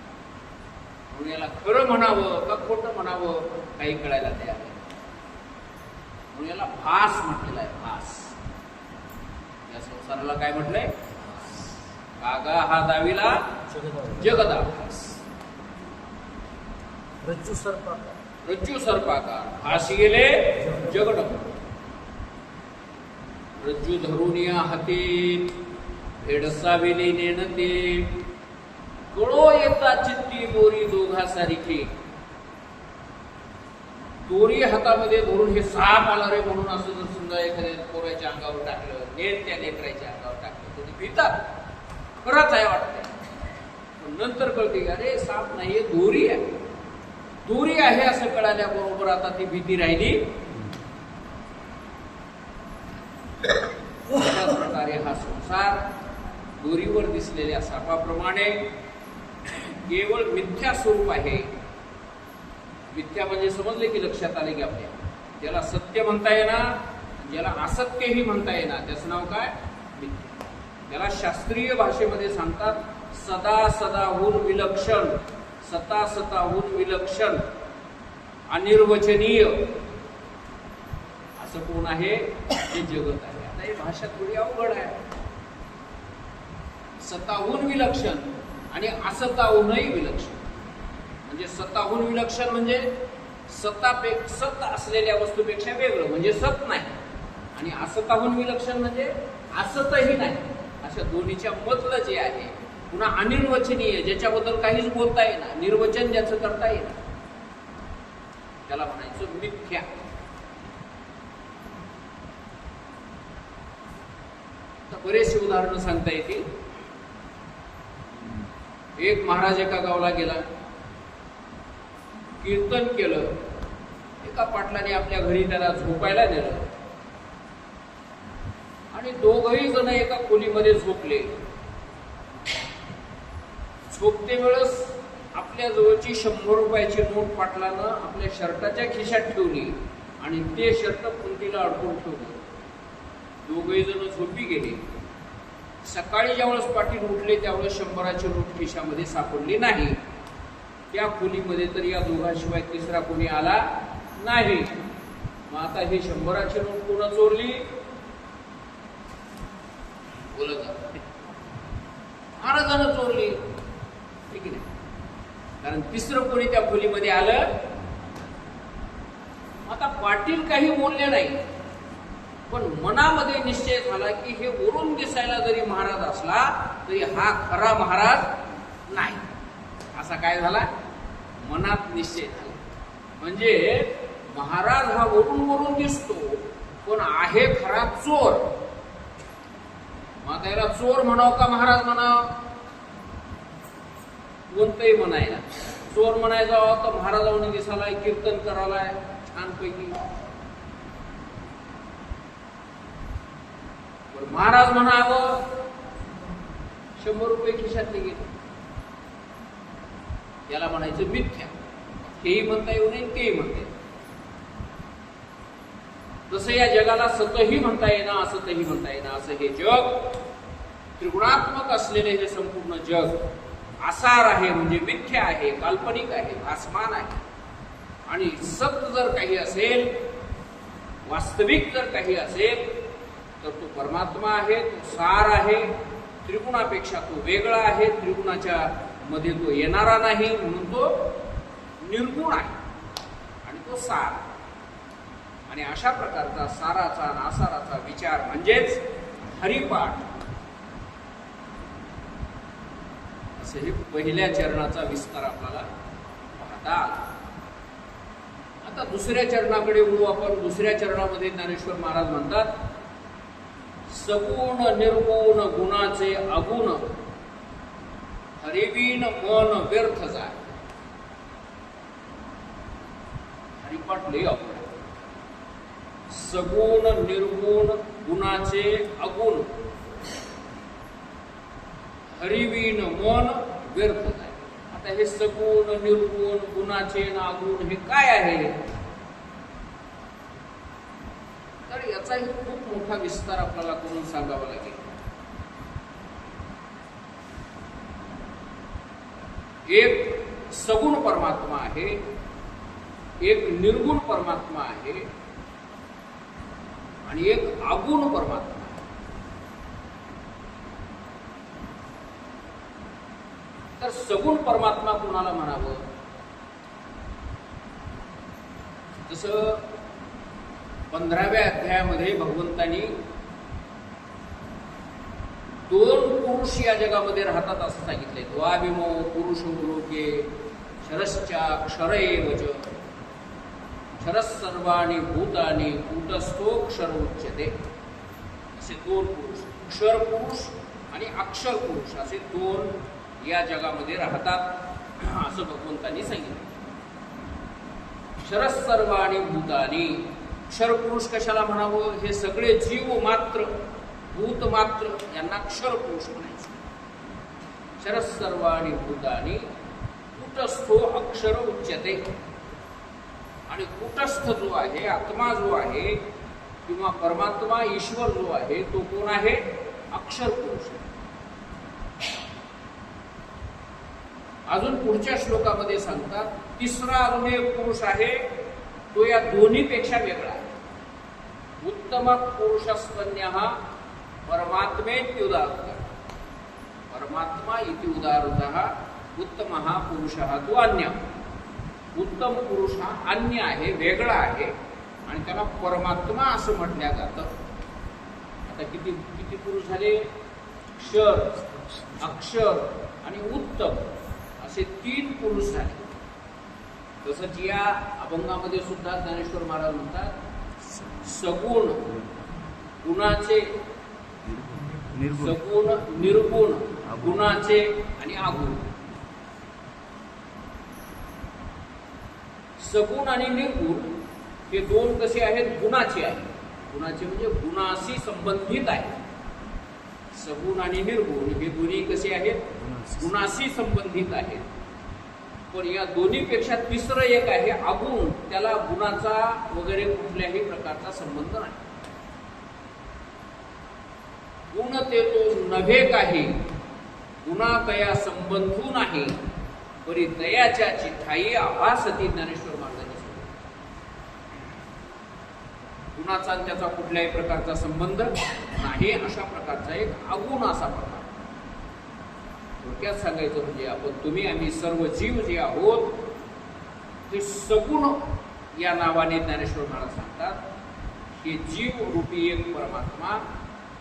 म्हणून याला खरं म्हणावं का खोटं म्हणावं काही कळायला तयार नाही. म्हणून याला भास म्हटलेला आहे. भास. या संसाराला काय म्हटलंय? कागा हा दाविला जगदाभास. रज्जू सर्पाकार, रज्जू सर्पाकार, भास गेले जगड. रज्जू धरून या हाती, भेडसाविले नेणते, कळो येता चित्ती दोरी दोघा सारिखी. दोरी हातामध्ये धरून हे साप आला रे म्हणून असं जर समजा एखाद्या पोराच्या अंगावर टाकलं, त्या लेकराच्या अंगावर टाकलं तर भीतात. खरंच आहे वाटतंय, पण नंतर कळते अरे साप नाहीये, दोरी आहे. दोरी आहे असं कळाल्याबरोबर आता ती भीती राहिली. अशाच प्रकारे हा संसार दोरीवर दिसलेल्या सापाप्रमाणे केवळ मिथ्या स्वरूप आहे. मिथ्या म्हणजे समजले की लक्षात आले की आपल्या, ज्याला सत्य म्हणता येणार, ज्याला असत्यही म्हणता येणार, त्याचं नाव काय? मिथ्या. त्याला शास्त्रीय भाषेमध्ये सांगतात सदा सदाहून विलक्षण, सता सताहून विलक्षण, अनिर्वचनीय असं कोण आहे? हे जगत आहे. आता ही भाषा थोडी अवघड आहे. सताहून विलक्षण आणि असताहूनही विलक्षण. म्हणजे सताहून विलक्षण म्हणजे सत असलेल्या वस्तूपेक्षा वेगळं म्हणजे सत नाही, आणि असताहून विलक्षण म्हणजे असतही नाही. अशा दोन्हीच्या मधलं जे आहे. पुन्हा अनिर्वचनीय, ज्याच्याबद्दल काहीच बोलता येणार, निर्वचन ज्याचं करता येणार, त्याला म्हणायचं मिथ्या. तर बरेचसे उदाहरणं सांगता येतील. एक महाराज एका गावाला गेला, कीर्तन केलं. एका पाटलाने आपल्या घरी त्याला झोपायला नेलं आणि दोघही जण एका खोलीमध्ये झोपले. झोपते वेळेस आपल्या जवळची 100 रुपयाची नोट पाटलानं आपल्या शर्टाच्या खिशात ठेवली आणि ते शर्ट खुंटीला अडकून ठेवलं. दोघही जण झोपी गेले. सकाळी ज्यावेळेस पाटील उठले त्यावेळेस 100ची नोट खिशामध्ये सापडली नाही. त्या खोलीमध्ये तर या दोघांशिवाय तिसरा कोणी आला नाही. मग आता ही 100ची नोट कोण चोरली? बोलत महाराजानं चोरली, ठीक आहे. कारण तिसरं कोणी त्या खोलीमध्ये आलं. आता पाटील काही बोलले नाही, पण मनामध्ये निश्चय झाला की हे वरून दिसायला जरी महाराज असला तरी हा खरा महाराज नाही. असा काय झाला? मनात निश्चय झाला. म्हणजे महाराज हा वरून वरून दिसतो पण आहे खरा चोर. मग त्याला चोर म्हणावं का महाराज म्हणावं? कोणतंही म्हणायला. चोर म्हणायचा तर महाराजांनी दिसालाय, कीर्तन करायलाय छानपैकी. महाराज म्हणावं 100 रुपये खिशातले गेले, याला म्हणायचं मिथ्या. हेही म्हणता येऊ नये, तेही म्हणता येऊ. जसं या जगाला सतही म्हणता येणं, असतही म्हणता येणं, असं हे जग त्रिगुणात्मक असलेले हे संपूर्ण जग आसार आहे, म्हणजे मिथ्या आहे, काल्पनिक आहे, भासमान आहे. आणि सत जर काही असेल, वास्तविक जर काही असेल, तर तो परमात्मा आहे, तो सार आहे. त्रिगुणापेक्षा तो वेगळा आहे, त्रिगुणाच्या मध्ये तो येणारा नाही, म्हणून तो निर्गुण आहे आणि तो सार. आणि अशा प्रकारचा साराचा आणि आसाराचा विचार म्हणजेच हरिपाठ. असं हे पहिल्या चरणाचा विस्तार आपल्याला पाहता आला. आता दुसऱ्या चरणाकडे वळू आपण. दुसऱ्या चरणामध्ये ज्ञानेश्वर महाराज म्हणतात, सगुण निर्गुण गुणाचे अगुण हरिवीन मन व्यर्थ जाय. हरिपाठ लय अवघड. सगुण निर्गुण गुणाचे अगुण हरिवीन मन व्यर्थ जाय. आता हे सगुण निर्गुण गुणाचे ना अगुण हे काय आहे, तर याचाही खूप मोठा विस्तार आपल्याला करून सांगावा लागेल. एक सगुण परमात्मा आहे, एक निर्गुण परमात्मा आहे आणि एक अगुण परमात्मा. तर सगुण परमात्मा कुणाला म्हणावं? जसं 15व्या अध्यायामध्ये भगवंतांनी 2 पुरुष या जगामध्ये राहतात असं सांगितलंय. द्वाविमो पुरुषो लोके क्षरश्चाक्षर एव च क्षरः सर्वाणि भूतानि कूटस्थोक्षर उच्यते. असे 2 पुरुष, क्षर पुरुष आणि अक्षर पुरुष, असे 2 या जगामध्ये राहतात असं भगवंतांनी सांगितलं. क्षरः सर्वाणि भूतानि, क्षर पुरुष कशाला म्हणावं? हे सगळे जीव मात्र, भूत मात्र यांना क्षर पुरुष म्हणायचं. क्षरः सर्वाणि भूतानि कूटस्थो अक्षर उच्यते. आणि कूटस्थ जो आहे, आत्मा जो आहे किंवा परमात्मा ईश्वर जो आहे, तो कोण आहे? अक्षर पुरुष. अजून पुढच्या श्लोकामध्ये सांगतात, तिसरा अजून एक पुरुष आहे, तो या दोन्हीपेक्षा वेगळा आहे. उत्तम पुरुषस्तन्यः परमात्मेत्युदारः. परमात्मा इति उदारतः उत्तमः पुरुषः तु अन्य. उत्तम पुरुष हा अन्य आहे, वेगळा आहे आणि त्याला परमात्मा असं म्हटल्या जातं. आता किती किती पुरुष झाले? क्षर, अक्षर आणि उत्तम असे 3 पुरुष झाले. तसंच या अभंगामध्ये सुद्धा ज्ञानेश्वर महाराज म्हणतात, सगुण गुणाचे, सगुण निर्गुण गुणाचे आणि अगुण. सगुण आणि निर्गुण हे 2 कसे आहेत? गुणाचे आहेत. गुणाचे म्हणजे गुणाशी संबंधित आहेत. सगुण आणि निर्गुण हे दोन्ही कसे आहेत? गुणाशी संबंधित आहेत. पण या दोन्हीपेक्षा तिसरं एक आहे अगुण, त्याला गुणाचा वगैरे कुठल्याही प्रकारचा संबंध नाही. गुण ते तो नव्हे काही, गुणा तया संबंधू नाही, परी तयाच्या चिठाई आभासती. ज्ञानेश्वर महाराजांनी सांगितलं. गुणाचा त्याचा कुठल्याही प्रकारचा संबंध नाही, अशा प्रकारचा एक अगुण असा प्रकार. थोडक्यात सांगायचं म्हणजे आपण, तुम्ही, आम्ही सर्व जीव जे आहोत ते सगुण या नावाने ज्ञानेश्वर महाराज सांगतात. हे जीव रूपी एक परमात्मा,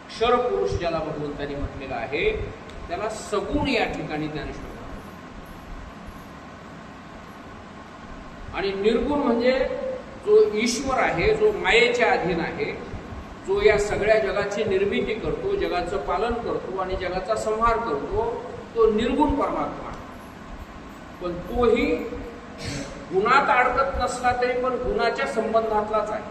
क्षर पुरुष ज्याला भगवंतांनी म्हटलेला आहे, त्याला सगुण या ठिकाणी ज्ञानेश्वर. आणि निर्गुण म्हणजे जो ईश्वर आहे, जो मायेच्या अधीन आहे, जो या सगळ्या जगाची निर्मिती करतो, जगाचं पालन करतो आणि जगाचा संहार करतो, तो निर्गुण परमात्मा. पण तोही गुणात अडकत नसला तरी पण गुणाच्या संबंधातलाच आहे.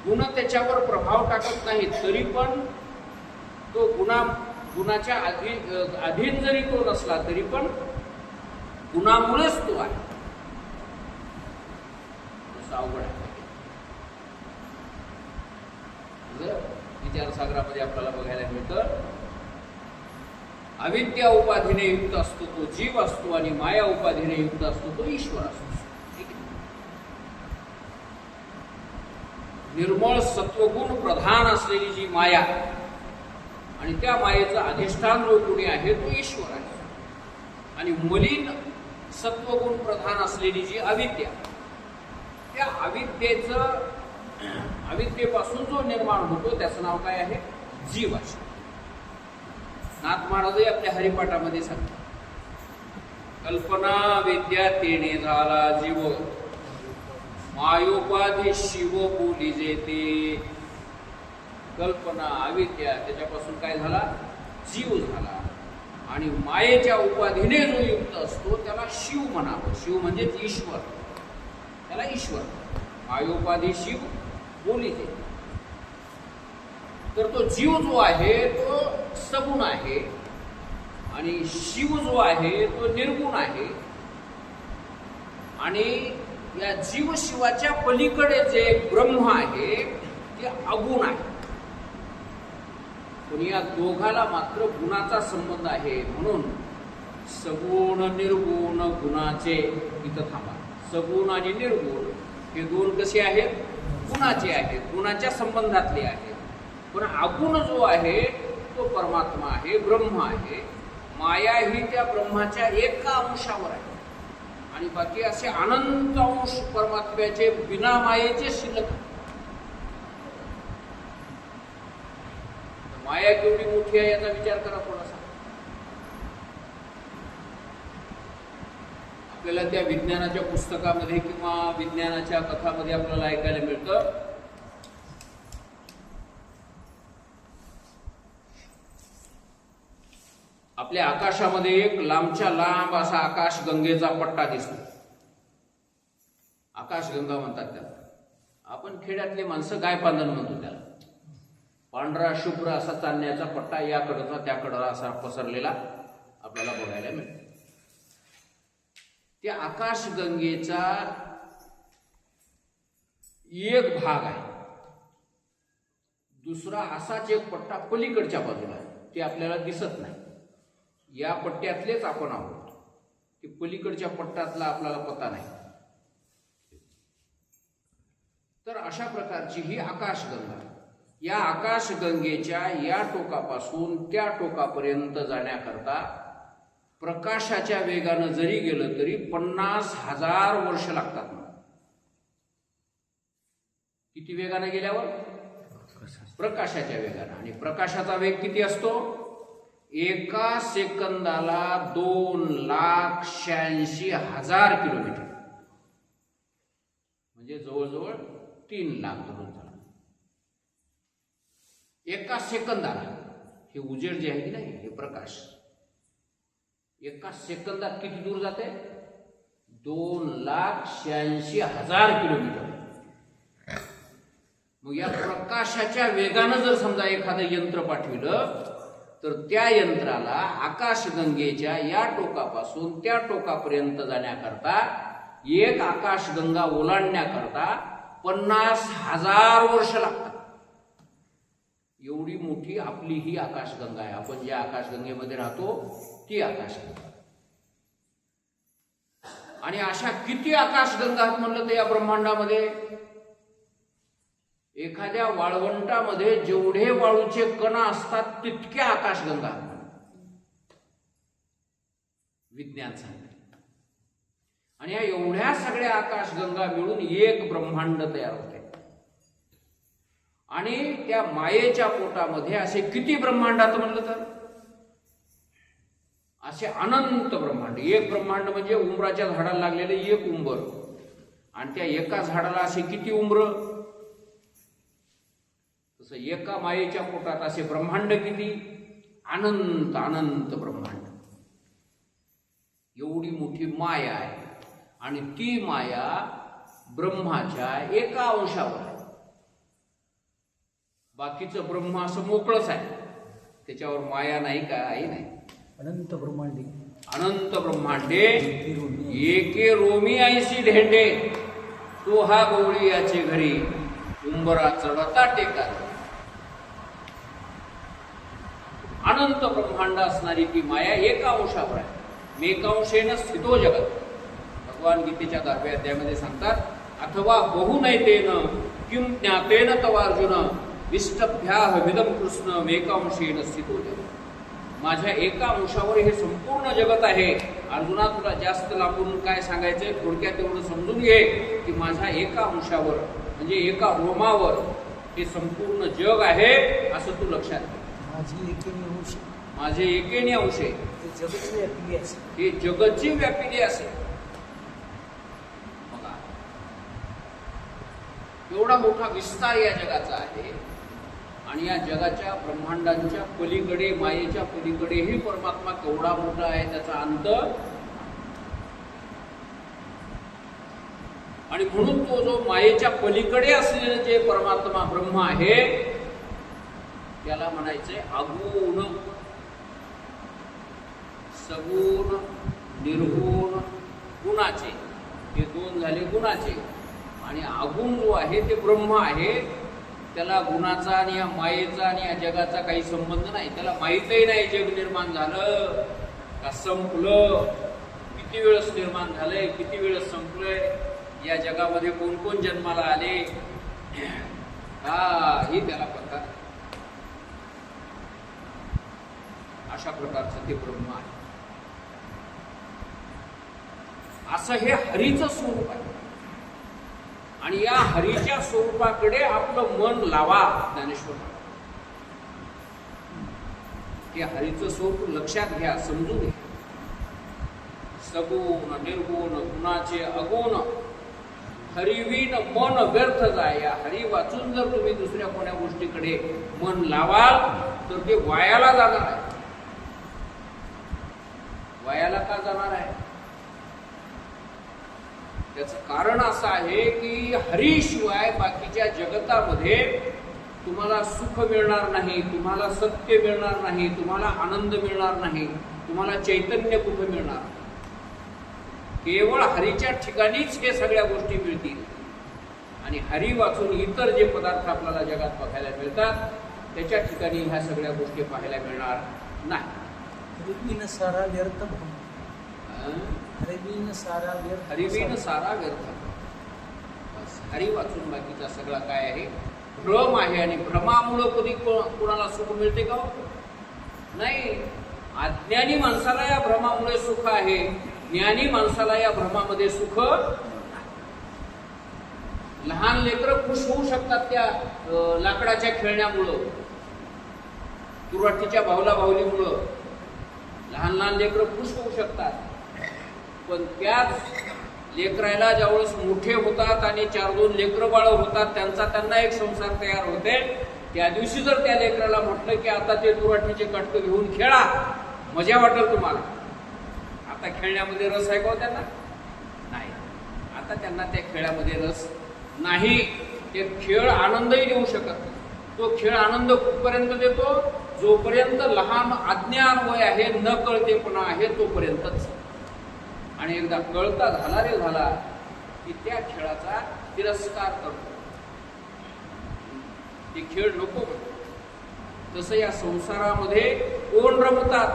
गुण त्याच्यावर प्रभाव टाकत नाही, तरी पण तो गुणाच्या अधीन जरी तो नसला तरी पण गुणामुळेच तो आहे. अवघड आहे. विचारसागरामध्ये आपल्याला बघायला मिळतं, अविद्या उपाधीने युक्त असतो तो जीव असतो आणि माया उपाधीने युक्त असतो तो ईश्वर असतो. निर्मळ सत्वगुण प्रधान असलेली जी माया आणि त्या मायेचा अधिष्ठान जो कोणी आहे तो ईश्वर आहे. आणि मलिन सत्वगुण प्रधान असलेली जी अविद्या, त्या अविद्येपासून जो निर्माण होतो त्याचं नाव काय आहे? जीव आहे. नाथ महाराजही आपल्या हरिपाठामध्ये सांगतात, कल्पना विद्या तेने झाला जीव, मायोपाधी शिव बोली जेते. कल्पना अविद्या त्याच्यापासून काय झाला? जीव झाला. आणि मायेच्या उपाधीने जो युक्त असतो त्याला शिव म्हणावं. शिव म्हणजेच ईश्वर, त्याला ईश्वर. मायोपाधी शिव बोली जेते. तर तो जीव जो आहे तो सगुण आहे आणि शिव जो आहे तो निर्गुण आहे. आणि या जीव शिवाच्या पलीकडे जे ब्रह्म आहे ते अगुण आहे. पण या दोघाला मात्र गुणाचा संबंध आहे. म्हणून सगुण निर्गुण गुणाचे, इथं थांबा, सगुण आणि निर्गुण हे दोन कसे आहेत? गुणाचे आहेत, गुणाच्या संबंधातले आहेत. पण अगुण जो आहे तो परमात्मा आहे, ब्रह्म आहे. माया ही त्या ब्रह्माच्या एका अंशावर आहे आणि बाकी असे अनंत अंश परमात्म्याचे बिना मायेचे शिल्लक. माया केवढी मोठी आहे याचा विचार करा थोडासा. आपल्याला त्या विज्ञानाच्या पुस्तकामध्ये किंवा विज्ञानाच्या कथामध्ये आपल्याला ऐकायला मिळतं, आपल्या आकाशामध्ये एक लांबच्या लांब असा आकाशगंगेचा पट्टा दिसतो. आकाशगंगा म्हणतात त्याला. आपण खेड्यातले माणसं गायपांदन म्हणतो त्याला. पांढरा शुभ्र असा चांदण्याचा पट्टा याकडचा त्याकडला असा पसरलेला आपल्याला बघायला मिळतो. त्या आकाशगंगेचा एक भाग आहे, दुसरा असाच एक पट्टा पलीकडच्या बाजूला आहे, ते आपल्याला दिसत नाही. या पट्ट्यातलेच आपण आहोत, की पलीकडच्या पट्ट्यातला आपल्याला पता नाही. तर अशा प्रकारची ही आकाशगंगा. या आकाशगंगेच्या या टोकापासून त्या टोकापर्यंत जाण्याकरता प्रकाशाच्या वेगानं जरी गेलं तरी 50,000 वर्ष लागतात. किती वेगानं गेल्यावर? प्रकाशाच्या वेगानं. आणि प्रकाशाचा वेग किती असतो? एका सेकंदाला 2,86,000 किलोमीटर, म्हणजे जवळजवळ 3 लाख धरून झाला एका सेकंदाला. हे उजेड जे आहे की नाही, हे प्रकाश एका सेकंदात किती दूर जाते? 2,86,000 किलोमीटर. मग या प्रकाशाच्या वेगानं जर समजा एखादं यंत्र पाठविलं तर त्या यंत्राला आकाशगंगेच्या या टोकापासून त्या टोकापर्यंत जाण्याकरता, एक आकाशगंगा ओलांडण्याकरता 50,000 वर्ष लागतात. एवढी मोठी आपली ही आकाशगंगा आहे. आपण ज्या आकाशगंगेमध्ये राहतो ती आकाशगंगा. आणि अशा किती आकाशगंगा आहेत म्हणलं तर या ब्रह्मांडामध्ये? एखाद्या वाळवंटामध्ये जेवढे वाळूचे कणा असतात तितक्या आकाशगंगा विज्ञान सांगते. आणि या एवढ्या सगळ्या आकाशगंगा मिळून एक ब्रह्मांड तयार होते. आणि त्या मायेच्या पोटामध्ये असे किती ब्रह्मांडात म्हणलं तर असे अनंत ब्रह्मांड. एक ब्रह्मांड म्हणजे उंबराच्या झाडाला लागलेले एक उंबर, आणि त्या एका झाडाला असे किती उंबर? तसं एका मायेच्या पोटात असे ब्रह्मांड किती? अनंत अनंत ब्रह्मांड. एवढी मोठी माया आहे आणि ती माया ब्रह्माच्या एका अंशावर आहे. बाकीचं ब्रह्म असं मोकळंच आहे, त्याच्यावर माया नाही, काही नाही. अनंत ब्रह्मांडी अनंत ब्रह्मांडे एके रोमी ऐंशी धेंडे, तो हा गवळी याचे घरी उंबरा चढता टेका. अनंत ब्रह्मांड असणारी ती माया एका अंशावर आहे. मेकांशेन स्थितो जगत. भगवान गीतेच्या 10व्या अध्यायामध्ये सांगतात, अथवा बहुनैतेन किं ज्ञातेन तवार्जुन विष्टभ्याहविदम कृष्ण मेकांशेन स्थितो जगत. माझ्या एका अंशावर हे संपूर्ण जगत आहे. अर्जुना, तुला जास्त लांबून काय सांगायचंय, थोडक्यात एवढं समजून घे की माझ्या एका अंशावर म्हणजे एका रोमावर हे संपूर्ण जग आहे, असं तू लक्षात घे. माझी एकेने अंश, माझे एकेने अंश आहे, ते जगतची व्यापिली असे. हे जगतची व्यापिली असेल. बघा, एवढा मोठा विस्तार या जगाचा आहे. आणि या जगाच्या ब्रह्मांडांच्या पलीकडे, मायेच्या पलीकडेही परमात्मा केवढा मोठा आहे, त्याचा अंत. आणि म्हणून तो जो मायेच्या पलीकडे असलेलं जे परमात्मा ब्रह्म आहे, त्याला म्हणायचंय अगुण. सगुण, निर्गुण, गुणाचे, हे दोन झाले गुणाचे. आणि अगुण जो आहे ते ब्रह्म आहे. त्याला गुणाचा आणि या मायेचा आणि या जगाचा काही संबंध नाही. त्याला माहीतही नाही जग निर्माण झालं का संपलं, किती वेळेस निर्माण झालंय, किती वेळेस संपलंय, या जगामध्ये कोण कोण जन्माला आले, ही त्याला पत्ता. अशा प्रकारचं ते ब्रह्म आहे. असं हे हरीचं स्वरूप आहे. आणि या हरीच्या स्वरूपाकडे आपलं मन लावा. ज्ञानेश्वर, हे हरीचं स्वरूप लक्षात घ्या, समजून घ्या. सगुण, निर्गुण, गुणाचे अगुण, हरिवीन मन व्यर्थ जाय. या हरी वाचून जर तुम्ही दुसऱ्या कोण्या गोष्टीकडे मन लावाल तर ते वायाला जाणार आहे. वायाला का जाणार आहे? त्याचं कारण असं आहे की हरीशिवाय बाकीच्या जगतामध्ये तुम्हाला सुख मिळणार नाही, तुम्हाला सत्य मिळणार नाही, तुम्हाला आनंद मिळणार नाही, तुम्हाला चैतन्य कुठं मिळणार. केवळ हरीच्या ठिकाणीच हे सगळ्या गोष्टी मिळतील. आणि हरी वाचून इतर जे पदार्थ आपल्याला जगात बघायला मिळतात, त्याच्या ठिकाणी ह्या सगळ्या गोष्टी पाहायला मिळणार नाही. हरिबीन सारा व्यर्थ भ्रम. हरिबीन सारा व्यर्थ. हरिबीन सारा व्यर्थ. बस, हरी वाचून बाकीचा सगळा काय आहे, भ्रम आहे. आणि भ्रमामुळं कधी कोणाला सुख मिळते का? नाही. अज्ञानी माणसाला या भ्रमामुळे सुख आहे, ज्ञानी माणसाला या भ्रमामध्ये सुख. लहान लेकरं खुश होऊ शकतात त्या लाकडाच्या खेळण्यामुळं, तुराटीच्या बाहुला बाहुलीमुळं लहान लहान लेकरं खुश होऊ शकतात. पण त्याच लेकरायला ज्यावेळेस मोठे होतात आणि 4-2 लेकरं बाळ होतात, त्यांना एक संसार तयार होते, त्या दिवशी जर त्या लेकराला म्हटलं की आता ते तुराटीचे कटकं घेऊन खेळा, मजा वाटेल तुम्हाला. आता खेळण्यामध्ये रस आहे का त्यांना? नाही. आता त्यांना त्या खेळामध्ये रस नाही. ते खेळ आनंदही देऊ शकत नाही. तो खेळ आनंद कुठपर्यंत देतो? जोपर्यंत लहान अज्ञान वय आहे, न कळतेपणा आहे, तोपर्यंतच. आणि एकदा कळता झाला रे झाला की त्या खेळाचा तिरस्कार करतो, ते खेळ नको. तसं या संसारामध्ये कोण रमतात?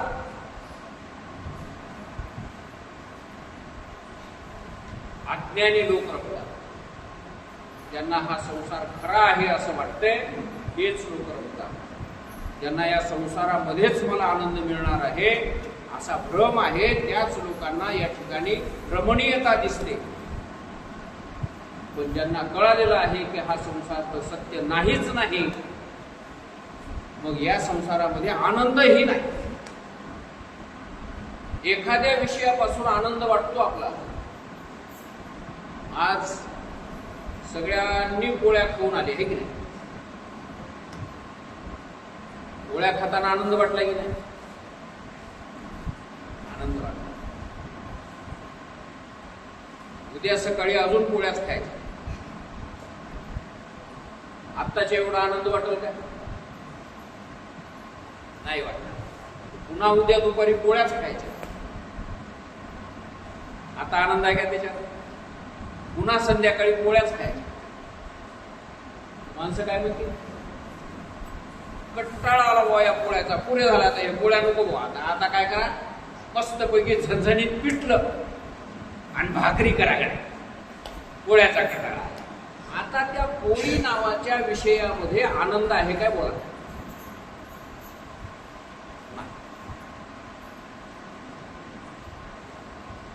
अज्ञानी लोक रमतात. ज्यांना हा संसार खरा आहे असं वाटतंय, हेच लोक रमतात. ज्यांना या संसारामध्येच मला आनंद मिळणार आहे असा भ्रम आहे, त्याच लोकांना या ठिकाणी रमणीयता दिसते. पण ज्यांना कळालेलं आहे की हा संसार तर सत्य नाहीच नाही, मग या संसारामध्ये आनंदही नाही. एखाद्या विषयापासून आनंद वाटतो आपला. आज सगळ्यांनी पोळ्या खाऊन आले, हे की नाही? पोळ्या खाताना आनंद वाटला की नाही? आनंद वाटला. उद्या सकाळी अजून पोळ्याच खायच्या. आत्ताच्या एवढा आनंद वाटेल काय? नाही वाटणार. पुन्हा उद्या दुपारी पोळ्याच खायच्या. आता आनंद आहे का त्याच्यात? पुन्हा संध्याकाळी पोळ्याच खायच्या. माणसं काय म्हणतील? कट्टाळा आला बुवा या पोळ्याचा, पुरे झाला आता हे पोळ्या नको बुवा. आता काय करा, मस्तपैकी झणझणीत पिटलं आणि भाकरी करा गड्या, पोळ्याचा कटाळा. आता त्या पोळी नावाच्या विषयामध्ये आनंद आहे काय? बोला.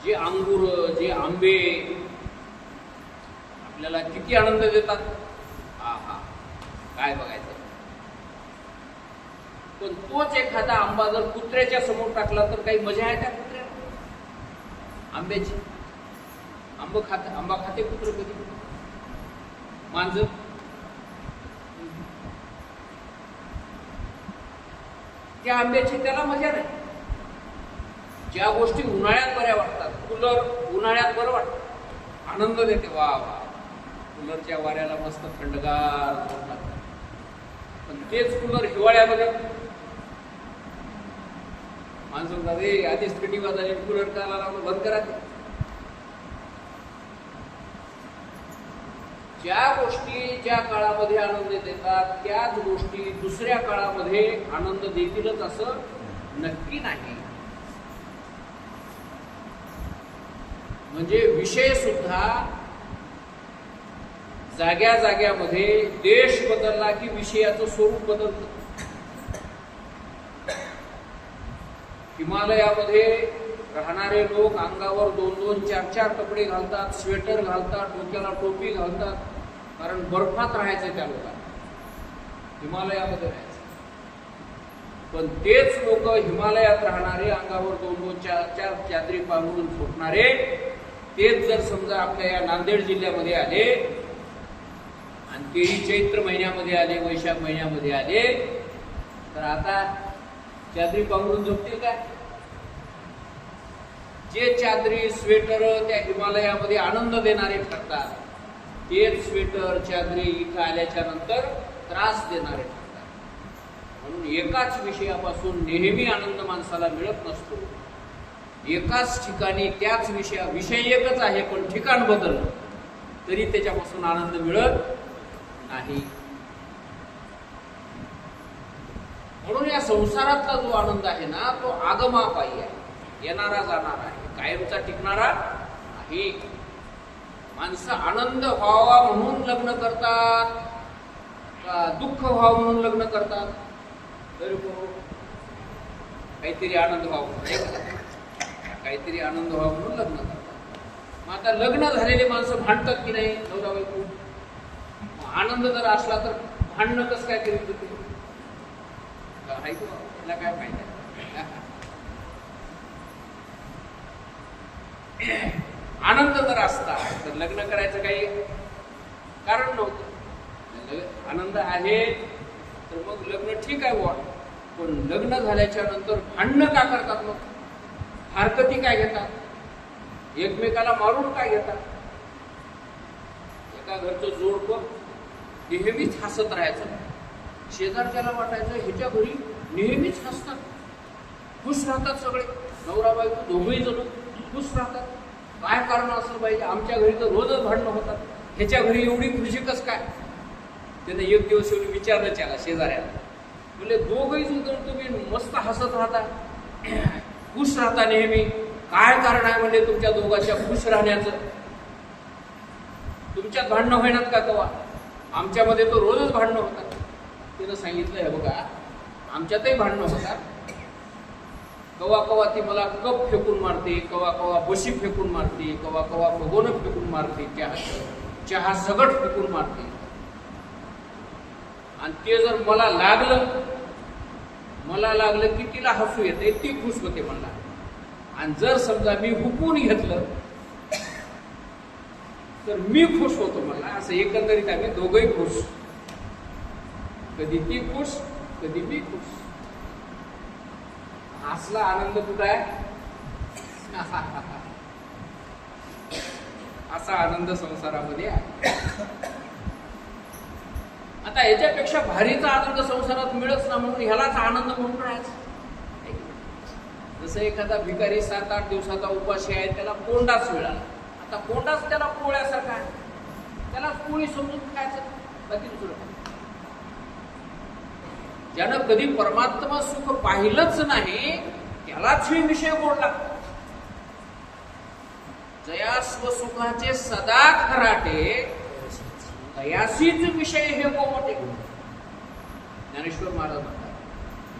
जे अंगूर, जे आंबे आपल्याला किती आनंद देतात. हा हा, काय बघायचं. पण तोच एखादा आंबा जर कुत्र्याच्या समोर टाकला तर काही मजा आहे त्या कुत्र्याला? आंब्याची आंबा खाते कुत्र कधी? मांजर? त्या आंब्याची त्याला मजा नाही. ज्या गोष्टी उन्हाळ्यात बऱ्या वाटतात, कूलर उन्हाळ्यात बरं वाटतं, आनंद देते. वा वा, कूलरच्या वाऱ्याला मस्त थंडगार लागतं. पण तेच कूलर हिवाळ्यामध्ये माणसं म्हणतात, रे आधीच थंडी वाजायची, कूलर करायला लावलं, बंद करा. ज्या गोष्टी ज्या काळामध्ये आनंद देतात त्याच गोष्टी दुसऱ्या काळामध्ये आनंद देतीलच असं नक्की नाही. म्हणजे विषय सुद्धा जाग्या जाग्यामध्ये देश बदलला की विषयाचं स्वरूप बदलतं. हिमालयामध्ये राहणारे लोक अंगावर 2-2, 4-4 कपडे घालतात, स्वेटर घालतात, डोक्याला टोपी घालतात, कारण बर्फात राहायचं त्या लोकांना, हिमालयामध्ये राहायचं. पण तेच लोक हिमालयात राहणारे, अंगावर 2-2, 4-4 चादरी पांघरून झोपणारे, तेच जर समजा आपल्या या नांदेड जिल्ह्यामध्ये आले आणि तेही चैत्र महिन्यामध्ये आले, वैशाख महिन्यामध्ये आले, तर आता चादरी पांघरून झोपतील काय? जे चादरी स्वेटर त्या हिमालयामध्ये आनंद देणारे ठरतात, तेच स्वेटर चादरी इथं आल्याच्या नंतर त्रास देणारे ठरतात. म्हणून एकाच विषयापासून नेहमी आनंद माणसाला मिळत नसतो. एकाच ठिकाणी त्याच विषय एकच आहे, पण ठिकाण बदललं तरी त्याच्यापासून आनंद मिळत नाही. म्हणून या संसारातला जो आनंद आहे ना, तो आगमापायी आहे, येणारा जाणारा आहे, कायमचा टिकणारा नाही. माणसं आनंद व्हावा म्हणून लग्न करतात का दुःख व्हावं म्हणून लग्न करतात? तरी काहीतरी आनंद व्हावं, काहीतरी आनंद व्हावा म्हणून लग्न करतात. मग आता लग्न झालेले माणसं भांडतात की नाही नवरा बायको? आनंद जर असला तर भांडणं कसं काय करीत होते? त्याला काय माहिती? आनंद जर असता तर लग्न करायचं काही कारण नव्हतं. आनंद आहे तर मग लग्न ठीक आहे बुवा, पण लग्न झाल्याच्या नंतर भांडणं का करतात? मग हरकती काय घेतात? एकमेकाला मारून काय घेतात? एका घरचं जोडपं नेहमीच हसत राहायचं, शेजारच्याला वाटायचं ह्याच्या घरी नेहमीच हसतात, खुश राहतात सगळे, नवरा बायको दोघेही जण खुश राहतात. काय कारण असलं पाहिजे? आमच्या घरी तर रोजच भांडणं होतात, ह्याच्या घरी एवढी खुशी कस काय? त्याने एक दिवस एवढी विचारलं त्याला शेजाऱ्याला, म्हणजे दोघेही जण तुम्ही मस्त हसत राहता, खुश राहता नेहमी, काय कारण आहे म्हणजे तुमच्या दोघांच्या खुश राहण्याचं? तुमच्यात भांडणं होईनात का तेव्हा? आमच्यामध्ये तर रोजच भांडणं होतात. तिनं सांगितलं, हे बघा आमच्यातही भांडणं होतात, कवा कवा ती मला कप फेकून मारते, कवा कवा बशी फेकून मारते, कवा कवा भगोनं फेकून मारते, चहा सगट फेकून मारते. आणि ते जर मला लागलं की तिला हसू येते, ती खुश होते म्हणला. आणि जर समजा मी हुकून घेतलं तर मी खुश होतो म्हणला. असं एकंदरीत आम्ही दोघंही खुश, कधी ती खुश कधी मी खुश. असला आनंद कुठं आहे? असा आनंद संसारामध्ये आहे. आता याच्यापेक्षा भारीचा आनंद संसारात मिळत ना, म्हणून ह्यालाच आनंद म्हणून राहायचा. जसं एखादा भिकारी 7-8 दिवसाचा उपाशी आहे, त्याला कोंडाच मिळाला. आता कोंडाच त्याला पोळ्यासारखा आहे, त्याला पोळी समजून खायचं, बाकी दुसरं काय. ज्यानं कधी परमात्मा सुख पाहिलंच नाही त्यालाच हे विषय गोड लागतात. जया स्वसुखाचे सदा खराटे, तयासीच विषय हे गोमटे. ज्ञानेश्वर महाराज म्हणतात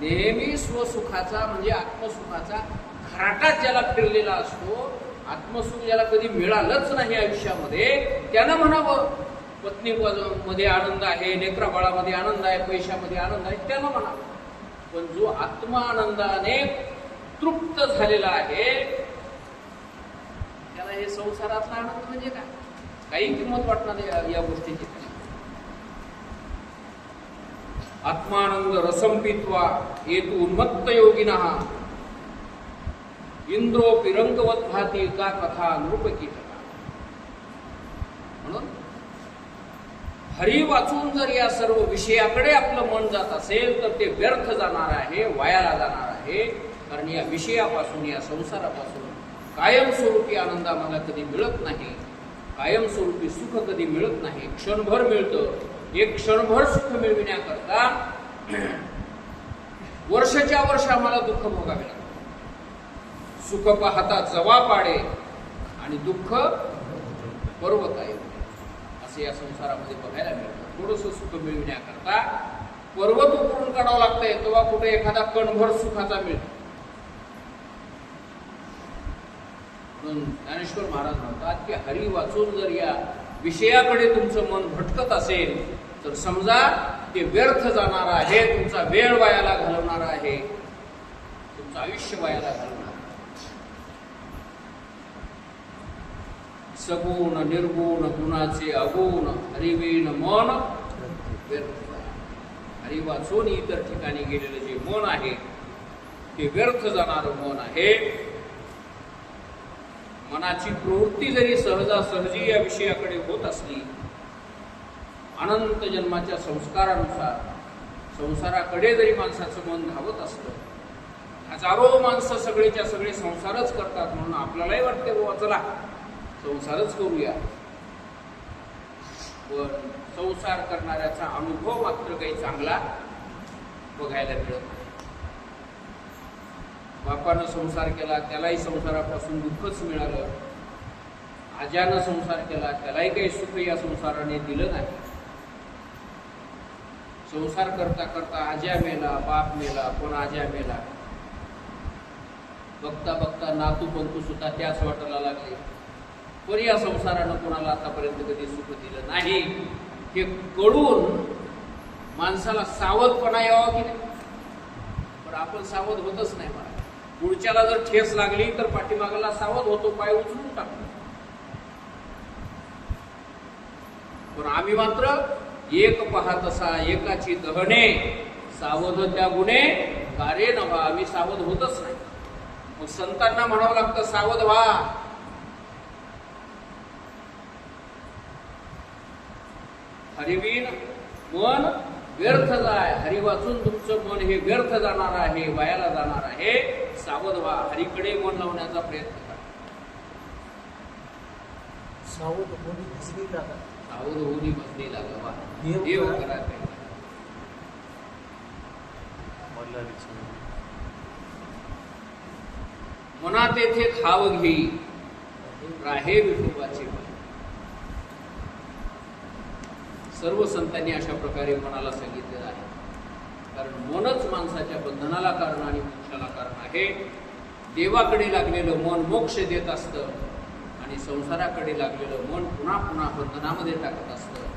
नेहमी स्वसुखाचा म्हणजे आत्मसुखाचा खराटाच ज्याला फिरलेला असतो, आत्मसुख ज्याला कधी मिळालंच नाही आयुष्यामध्ये, त्यानं म्हणावं पत्नी मध्ये आनंद आहे, लेकराबाळामध्ये आनंद आहे, पैशामध्ये आनंद आहे, त्यानं म्हणावं. पण जो आत्मा आनंदाने तृप्त झालेला आहे त्याला हे संसारातला आनंद म्हणजे काय, काही किंमत वाटणार नाही या गोष्टीची. आत्मानंद रसं पीत्वा हेतु उन्मत्त योगिनः इंद्रोपि रंगवत भाती का कथा नृपकीटका. म्हणून हरी वाचून जर या सर्व विषयाकडे आपलं मन जात असेल तर ते व्यर्थ जाणार आहे, वायाला जाणार आहे. कारण या विषयापासून, या संसारापासून कायमस्वरूपी आनंद आम्हाला कधी मिळत नाही, कायमस्वरूपी सुख कधी मिळत नाही. क्षणभर मिळतं. एक क्षणभर सुख मिळविण्याकरता वर्षाच्या वर्ष आम्हाला दुःख भोगावे लागतं. सुख पाहता जवा पाडे आणि दुःख पर्वत आहे असे या संसारामध्ये बघायला मिळतं. थोडंसं सुख मिळविण्याकरता पर्वत उकरून काढावं लागतंय, तेव्हा कुठे एखादा कणभर सुखाचा मिळतो. म्हणून ज्ञानेश्वर महाराज म्हणतात की हरी वाचून जर या विषयाकडे तुमचं मन भटकत असेल तर समजा ते व्यर्थ जाणार आहे, तुमचा वेळ वायाला घालवणार आहे, तुमचं आयुष्य वायाला घालवणार आहे. सगुण निर्गुण गुणाचे अगुण हरिवीण मन व्यर्थ. हरी वाचून इतर ठिकाणी गेलेलं जे मन आहे ते व्यर्थ जाणारं मन आहे. मनाची प्रवृत्ती जरी सहजासहजी या विषयाकडे होत असली, अनंत जन्माच्या संस्कारानुसार संसाराकडे जरी माणसाचं मन धावत असलं, हजारो माणसं सगळेच्या सगळे संसारच करतात म्हणून आपल्यालाही वाटते बाबा चला संसारच करूया, पण संसार करणाऱ्याचा अनुभव मात्र काही चांगला बघायला मिळत नाही. बापानं संसार केला त्यालाही संसारापासून दुःखच मिळालं, आज्यानं संसार केला त्यालाही काही सुख या संसाराने दिलं नाही. संसार करता करता आज्या मेला, बाप मेला, पण आज्या मेला. बघता बघता नातू पंतू सुद्धा त्याच वाटायला लागले, पण या संसारानं कोणाला आतापर्यंत कधी सुख दिलं नाही. हे कळून माणसाला सावधपणा यावा की नाही, पण आपण सावध होतच नाही. मला पुढच्याला जर ठेस लागली तर पाठीमागाला सावध होतो, पाय उचलून टाकतो. पण आम्ही मात्र एक पाहतसा एकाची दहने सावध त्या गुणे कार्य नव्हा. आम्ही सावध होतच नाही. मग संतांना म्हणावं लागतं सावध व्हा. हरिवीण मन व्यर्थ जाय. हरी वाचून तुमचं मन हे व्यर्थ जाणार आहे, वायाला जाणार आहे. सावध व्हा. हरीकडे मन लावण्याचा प्रयत्न करा. सावध होऊन भजली लागा. सावध होऊन भजली लागा. देव करा काही. मनात येथे खाव घेई राहे विठोबाचे. सर्व संतांनी अशा प्रकारे मनाला सांगितलेलं आहे. कारण मनच माणसाच्या बंधनाला कारण आणि मोक्षाला कारण आहे. देवाकडे लागलेलं मन मोक्ष देत असतं आणि संसाराकडे लागलेलं मन पुन्हा पुन्हा बंधनामध्ये टाकत असतं.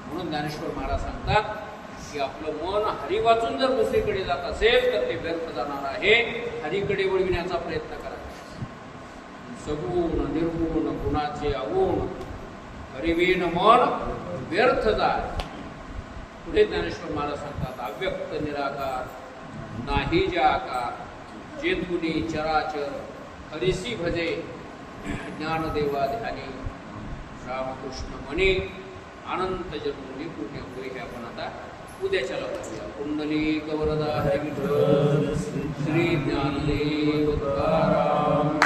म्हणून ज्ञानेश्वर महाराज सांगतात की आपलं मन हरी वाचून जर दुसरीकडे जात असेल तर ते व्यर्थ जाणार आहे. हरीकडे वळविण्याचा प्रयत्न करा. सगुण निर्गुण गुणाचे अगुण हरिवीण मन व्यर्थ जाय. पुढे ज्ञानेश्वर महाराज सांगतात अव्यक्त निराकार नाही जे आकार जेतुनी चराचर हरिसी भजे ज्ञानदेवा ध्यानी रामकृष्ण म्हणे अनंत जन्मोनी पुण्य होय. हे आपण आता उद्याच्या लग्नाला कुंडलिक वरदा हरी विठ्ठल श्री ज्ञानदेव तुकाराम